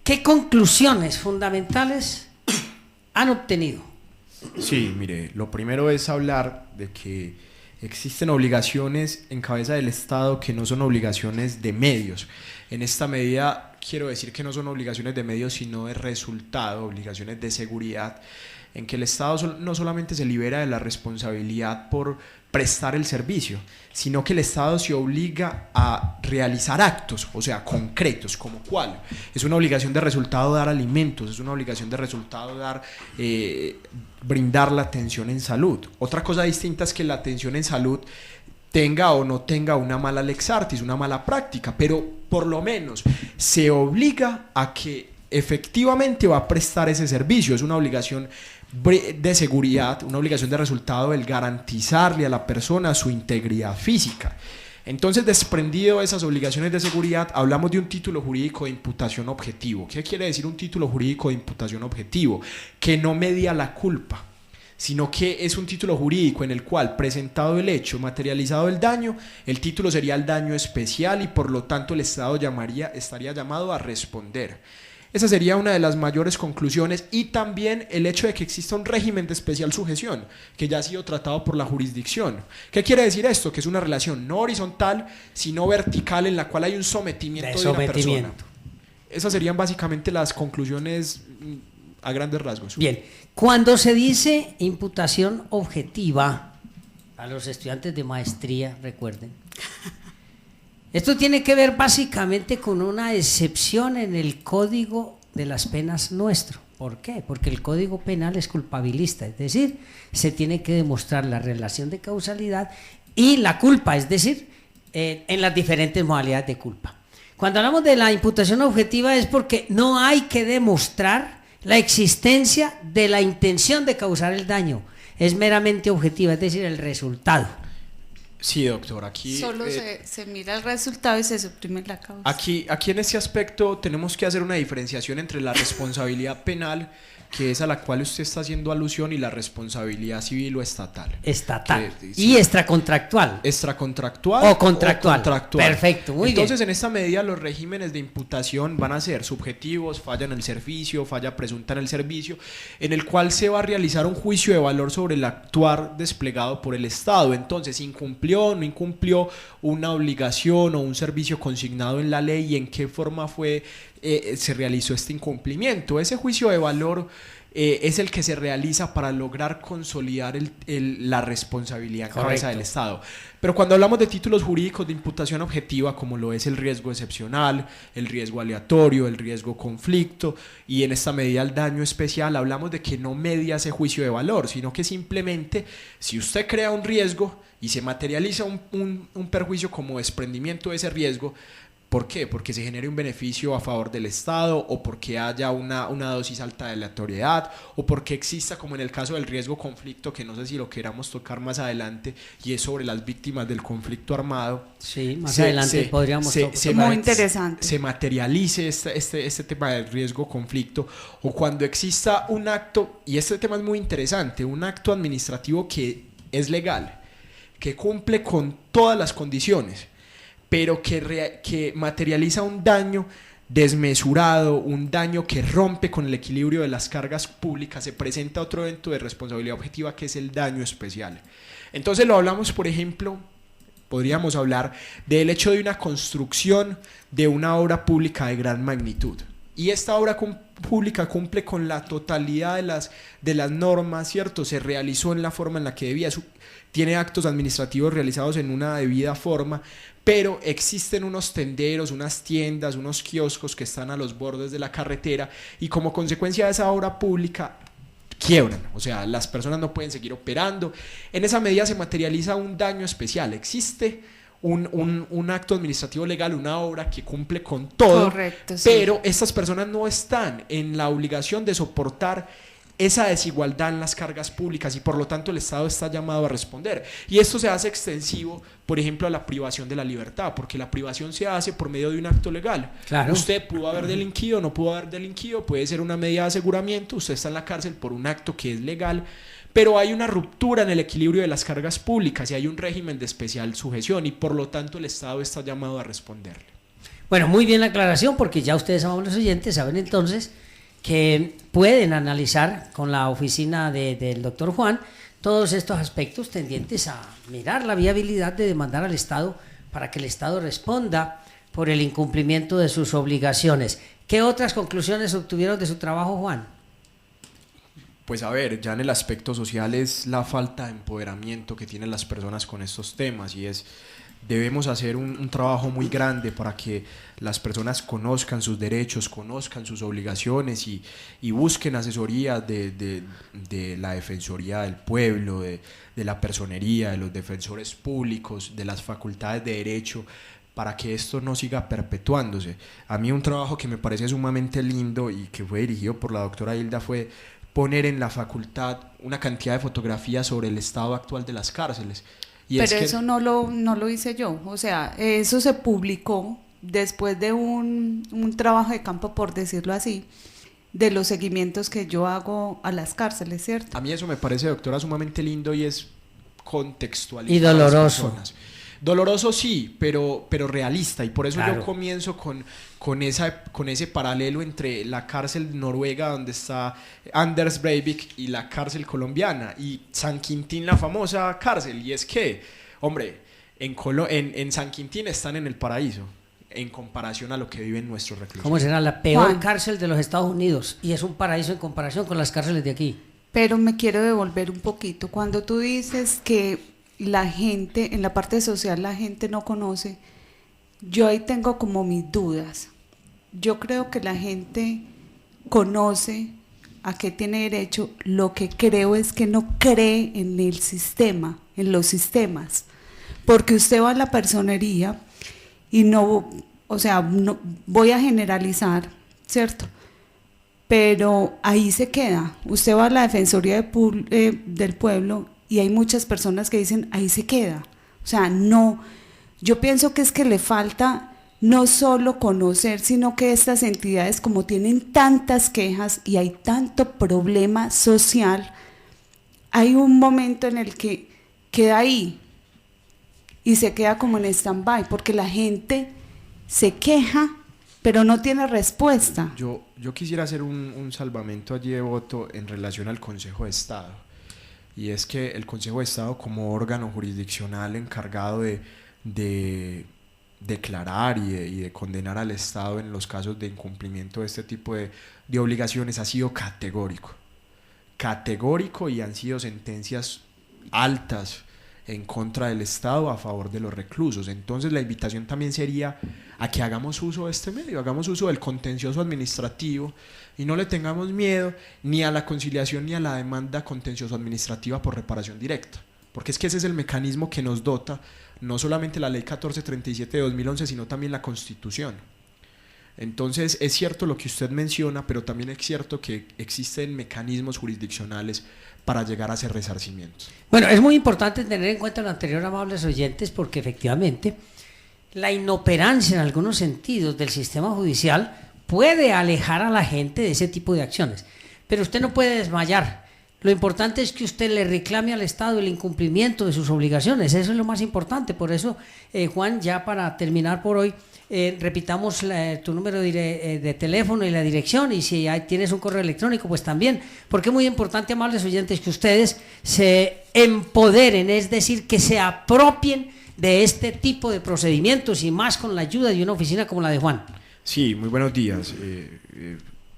¿qué conclusiones fundamentales han obtenido? Sí, mire, lo primero es hablar de que existen obligaciones en cabeza del Estado que no son obligaciones de medios. En esta medida quiero decir que no son obligaciones de medios, sino de resultado, obligaciones de seguridad, en que el Estado no solamente se libera de la responsabilidad por prestar el servicio, sino que el Estado se obliga a realizar actos, o sea, concretos, como cuál. Es una obligación de resultado dar alimentos, es una obligación de resultado dar, brindar la atención en salud. Otra cosa distinta es que la atención en salud tenga o no tenga una mala lex artis, una mala práctica, pero por lo menos se obliga a que efectivamente va a prestar ese servicio. Es una obligación de seguridad, una obligación de resultado, el garantizarle a la persona su integridad física. Entonces, desprendido de esas obligaciones de seguridad, hablamos de un título jurídico de imputación objetivo. ¿Qué quiere decir un título jurídico de imputación objetivo? Que no media la culpa, sino que es un título jurídico en el cual, presentado el hecho, materializado el daño, el título sería el daño especial y por lo tanto el Estado estaría llamado a responder. Esa sería una de las mayores conclusiones, y también el hecho de que exista un régimen de especial sujeción que ya ha sido tratado por la jurisdicción. ¿Qué quiere decir esto? Que es una relación no horizontal sino vertical en la cual hay un sometimiento de una persona. Esas serían básicamente las conclusiones a grandes rasgos. Bien, cuando se dice imputación objetiva, a los estudiantes de maestría, recuerden, esto tiene que ver básicamente con una excepción en el Código de las Penas nuestro. ¿Por qué? Porque el Código Penal es culpabilista, es decir, se tiene que demostrar la relación de causalidad y la culpa, es decir, en las diferentes modalidades de culpa. Cuando hablamos de la imputación objetiva es porque no hay que demostrar la existencia de la intención de causar el daño, es meramente objetiva, es decir, el resultado. Sí, doctor, aquí solo se mira el resultado y se suprime la causa. Aquí en este aspecto tenemos que hacer una diferenciación entre la responsabilidad penal, que es a la cual usted está haciendo alusión, y la responsabilidad civil o estatal. Estatal. Sí. Y extracontractual. Extracontractual o contractual. Perfecto, muy bien. Entonces, en esta medida, los regímenes de imputación van a ser subjetivos, falla en el servicio, falla presunta en el servicio, en el cual se va a realizar un juicio de valor sobre el actuar desplegado por el Estado. Entonces, ¿incumplió o no incumplió una obligación o un servicio consignado en la ley, y en qué forma se realizó este incumplimiento? Ese juicio de valor es el que se realiza para lograr consolidar la responsabilidad en cabeza del Estado. Pero cuando hablamos de títulos jurídicos de imputación objetiva, como lo es el riesgo excepcional, el riesgo aleatorio, el riesgo conflicto, y en esta medida el daño especial, hablamos de que no media ese juicio de valor, sino que simplemente, si usted crea un riesgo y se materializa un perjuicio como desprendimiento de ese riesgo, ¿por qué? Porque se genere un beneficio a favor del Estado, o porque haya una dosis alta de aleatoriedad, o porque exista, como en el caso del riesgo conflicto, que no sé si lo queramos tocar más adelante, y es sobre las víctimas del conflicto armado. Sí, más adelante podríamos tocar. Muy interesante. Se materialice este tema del riesgo conflicto, o cuando exista un acto, y este tema es muy interesante, un acto administrativo que es legal, que cumple con todas las condiciones, pero que materializa un daño desmesurado, un daño que rompe con el equilibrio de las cargas públicas. Se presenta otro evento de responsabilidad objetiva, que es el daño especial. Entonces lo hablamos, por ejemplo, podríamos hablar del hecho de una construcción de una obra pública de gran magnitud, y esta obra pública cumple con la totalidad de las normas, ¿cierto? Se realizó en la forma en la que debía, tiene actos administrativos realizados en una debida forma, pero existen unos tenderos, unas tiendas, unos kioscos que están a los bordes de la carretera, y como consecuencia de esa obra pública quiebran, o sea, las personas no pueden seguir operando. En esa medida se materializa un daño especial. Existe un acto administrativo legal, una obra que cumple con todo. Correcto, sí. Pero estas personas no están en la obligación de soportar esa desigualdad en las cargas públicas, y por lo tanto el Estado está llamado a responder. Y esto se hace extensivo, por ejemplo, a la privación de la libertad, porque la privación se hace por medio de un acto legal. Claro. Usted pudo haber delinquido, no pudo haber delinquido, puede ser una medida de aseguramiento, usted está en la cárcel por un acto que es legal, pero hay una ruptura en el equilibrio de las cargas públicas y hay un régimen de especial sujeción, y por lo tanto el Estado está llamado a responderle. Bueno, muy bien la aclaración, porque ya ustedes, amables oyentes, saben entonces que pueden analizar con la oficina del doctor Juan todos estos aspectos tendientes a mirar la viabilidad de demandar al Estado para que el Estado responda por el incumplimiento de sus obligaciones. ¿Qué otras conclusiones obtuvieron de su trabajo, Juan? Pues a ver, ya en el aspecto social es la falta de empoderamiento que tienen las personas con estos temas, y debemos hacer un trabajo muy grande para que las personas conozcan sus derechos, conozcan sus obligaciones y busquen asesoría de la Defensoría del Pueblo, de la Personería, de los defensores públicos, de las facultades de derecho, para que esto no siga perpetuándose. A mí un trabajo que me parece sumamente lindo y que fue dirigido por la doctora Hilda fue poner en la facultad una cantidad de fotografías sobre el estado actual de las cárceles. Pero eso no lo hice yo, o sea, eso se publicó después de un trabajo de campo, por decirlo así, de los seguimientos que yo hago a las cárceles, ¿cierto? A mí eso me parece, doctora, sumamente lindo y es contextualizar. Y doloroso. Doloroso sí, pero realista, y por eso claro. Yo comienzo con ese paralelo entre la cárcel noruega donde está Anders Breivik y la cárcel colombiana, y San Quintín, la famosa cárcel, y es que, hombre, en San Quintín están en el paraíso en comparación a lo que viven nuestros reclusos. ¿Cómo será la peor cárcel de los Estados Unidos? Y es un paraíso en comparación con las cárceles de aquí. Pero me quiero devolver un poquito. Cuando tú dices que la gente, en la parte social la gente no conoce, yo ahí tengo como mis dudas. Yo creo que la gente conoce a qué tiene derecho, lo que creo es que no cree en el sistema, en los sistemas, porque usted va a la personería y no, o sea, no, voy a generalizar, ¿cierto? Pero ahí se queda. Usted va a la Defensoría del Pueblo y hay muchas personas que dicen, ahí se queda. O sea, no, yo pienso que es que le falta no solo conocer, sino que estas entidades, como tienen tantas quejas y hay tanto problema social, hay un momento en el que queda ahí y se queda como en stand-by, porque la gente se queja, pero no tiene respuesta. Yo quisiera hacer un salvamento allí de voto en relación al Consejo de Estado. Y es que el Consejo de Estado, como órgano jurisdiccional encargado de declarar y de condenar al Estado en los casos de incumplimiento de este tipo de obligaciones, ha sido categórico, y han sido sentencias altas en contra del Estado a favor de los reclusos. Entonces la invitación también sería a que hagamos uso de este medio, hagamos uso del contencioso administrativo y no le tengamos miedo ni a la conciliación ni a la demanda contencioso administrativa por reparación directa, porque es que ese es el mecanismo que nos dota no solamente la ley 1437 de 2011, sino también la Constitución. Entonces es cierto lo que usted menciona, pero también es cierto que existen mecanismos jurisdiccionales para llegar a ese resarcimiento. Bueno, es muy importante tener en cuenta lo anterior, amables oyentes, porque efectivamente la inoperancia en algunos sentidos del sistema judicial puede alejar a la gente de ese tipo de acciones, pero usted no puede desmayar. Lo importante es que usted le reclame al Estado el incumplimiento de sus obligaciones, eso es lo más importante. Por eso, Juan, ya para terminar por hoy, repitamos tu número de teléfono y la dirección, y si tienes un correo electrónico, pues también, porque es muy importante, amables oyentes, que ustedes se empoderen, es decir, que se apropien de este tipo de procedimientos, y más con la ayuda de una oficina como la de Juan. Sí, muy buenos días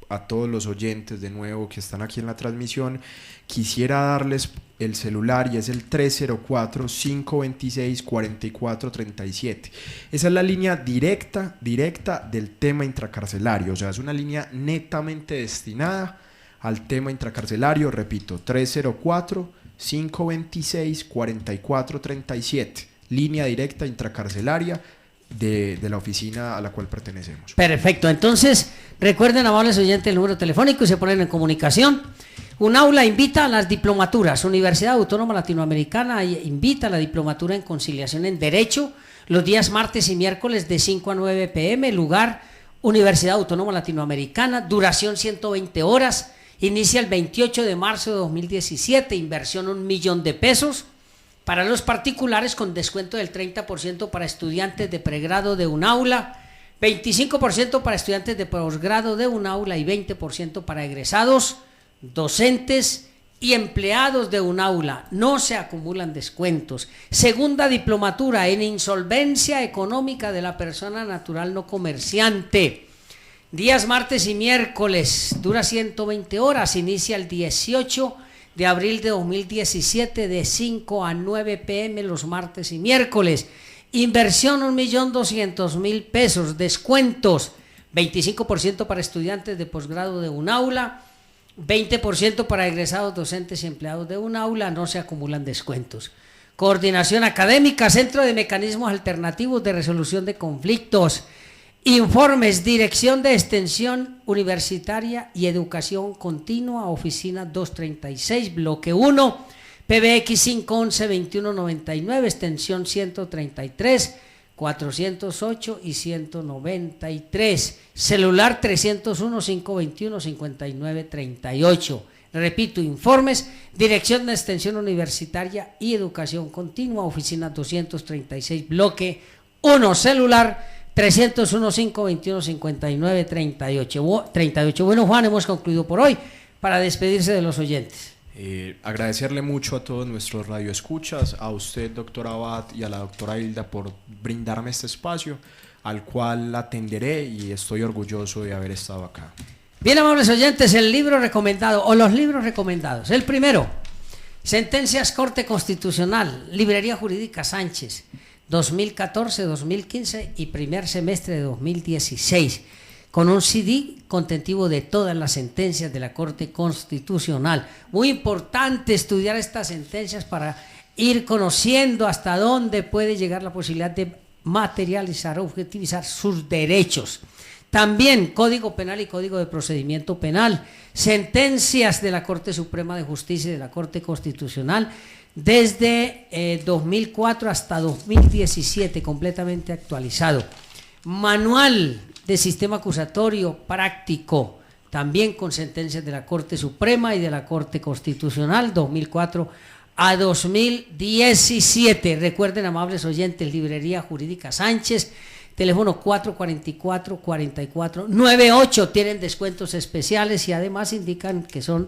a todos los oyentes de nuevo que están aquí en la transmisión. Quisiera darles el celular, y es el 304-526-4437. Esa es la línea directa del tema intracarcelario, o sea, es una línea netamente destinada al tema intracarcelario. Repito, 304-526-4437, línea directa intracarcelaria de la oficina a la cual pertenecemos. Perfecto, entonces recuerden, amables oyentes, el número telefónico y se ponen en comunicación. UNAULA invita a las diplomaturas. Universidad Autónoma Latinoamericana invita a la diplomatura en conciliación en Derecho los días martes y miércoles de 5 a 9 p.m. Lugar, Universidad Autónoma Latinoamericana. Duración 120 horas. Inicia el 28 de marzo de 2017. Inversión $1.000.000. Para los particulares, con descuento del 30% para estudiantes de pregrado de UNAULA. 25% para estudiantes de posgrado de un aula y 20% para egresados, docentes y empleados de un aula. No se acumulan descuentos. Segunda diplomatura en insolvencia económica de la persona natural no comerciante. Días martes y miércoles, dura 120 horas, inicia el 18 de abril de 2017 de 5 a 9 p.m. los martes y miércoles. Inversión 1.200.000 pesos, descuentos 25% para estudiantes de posgrado de un aula, 20% para egresados, docentes y empleados de un aula, no se acumulan descuentos. Coordinación académica, Centro de Mecanismos Alternativos de Resolución de Conflictos. Informes, Dirección de Extensión Universitaria y Educación Continua, Oficina 236, Bloque 1, PBX 511-2199, extensión 133, 408 y 193, celular 301-521-5938. Repito, informes, Dirección de Extensión Universitaria y Educación Continua, Oficina 236, Bloque 1, celular 301-521-5938. Bueno, Juan, hemos concluido por hoy para despedirse de los oyentes. Agradecerle mucho a todos nuestros radioescuchas, a usted, doctor Abad, y a la doctora Hilda por brindarme este espacio, al cual atenderé y estoy orgulloso de haber estado acá. Bien, amables oyentes, el libro recomendado o los libros recomendados. El primero, Sentencias Corte Constitucional, Librería Jurídica Sánchez, 2014, 2015 y primer semestre de 2016, con un CD contentivo de todas las sentencias de la Corte Constitucional. Muy importante estudiar estas sentencias para ir conociendo hasta dónde puede llegar la posibilidad de materializar, objetivizar sus derechos. También Código Penal y Código de Procedimiento Penal, sentencias de la Corte Suprema de Justicia y de la Corte Constitucional desde 2004 hasta 2017, completamente actualizado. Manual de Sistema Acusatorio Práctico, también con sentencias de la Corte Suprema y de la Corte Constitucional, 2004 a 2017. Recuerden, amables oyentes, Librería Jurídica Sánchez, teléfono 444-4498, tienen descuentos especiales y además indican que son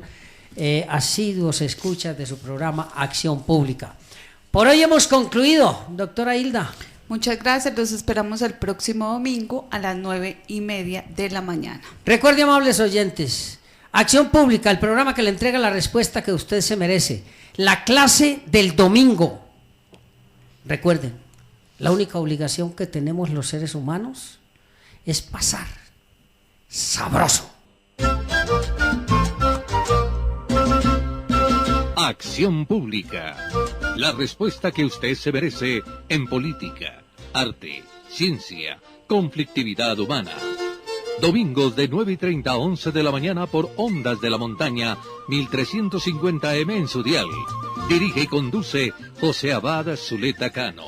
asiduos escuchas de su programa Acción Pública. Por hoy hemos concluido, doctora Hilda. Muchas gracias, los esperamos el próximo domingo a las 9:30 de la mañana. Recuerde, amables oyentes, Acción Pública, el programa que le entrega la respuesta que usted se merece. La clase del domingo. Recuerden, la única obligación que tenemos los seres humanos es pasar sabroso. Acción Pública. La respuesta que usted se merece en política, arte, ciencia, conflictividad humana. Domingos de 9:30 a 11 de la mañana por Ondas de la Montaña, 1350 AM en su dial. Dirige y conduce José Abad Zuleta Cano.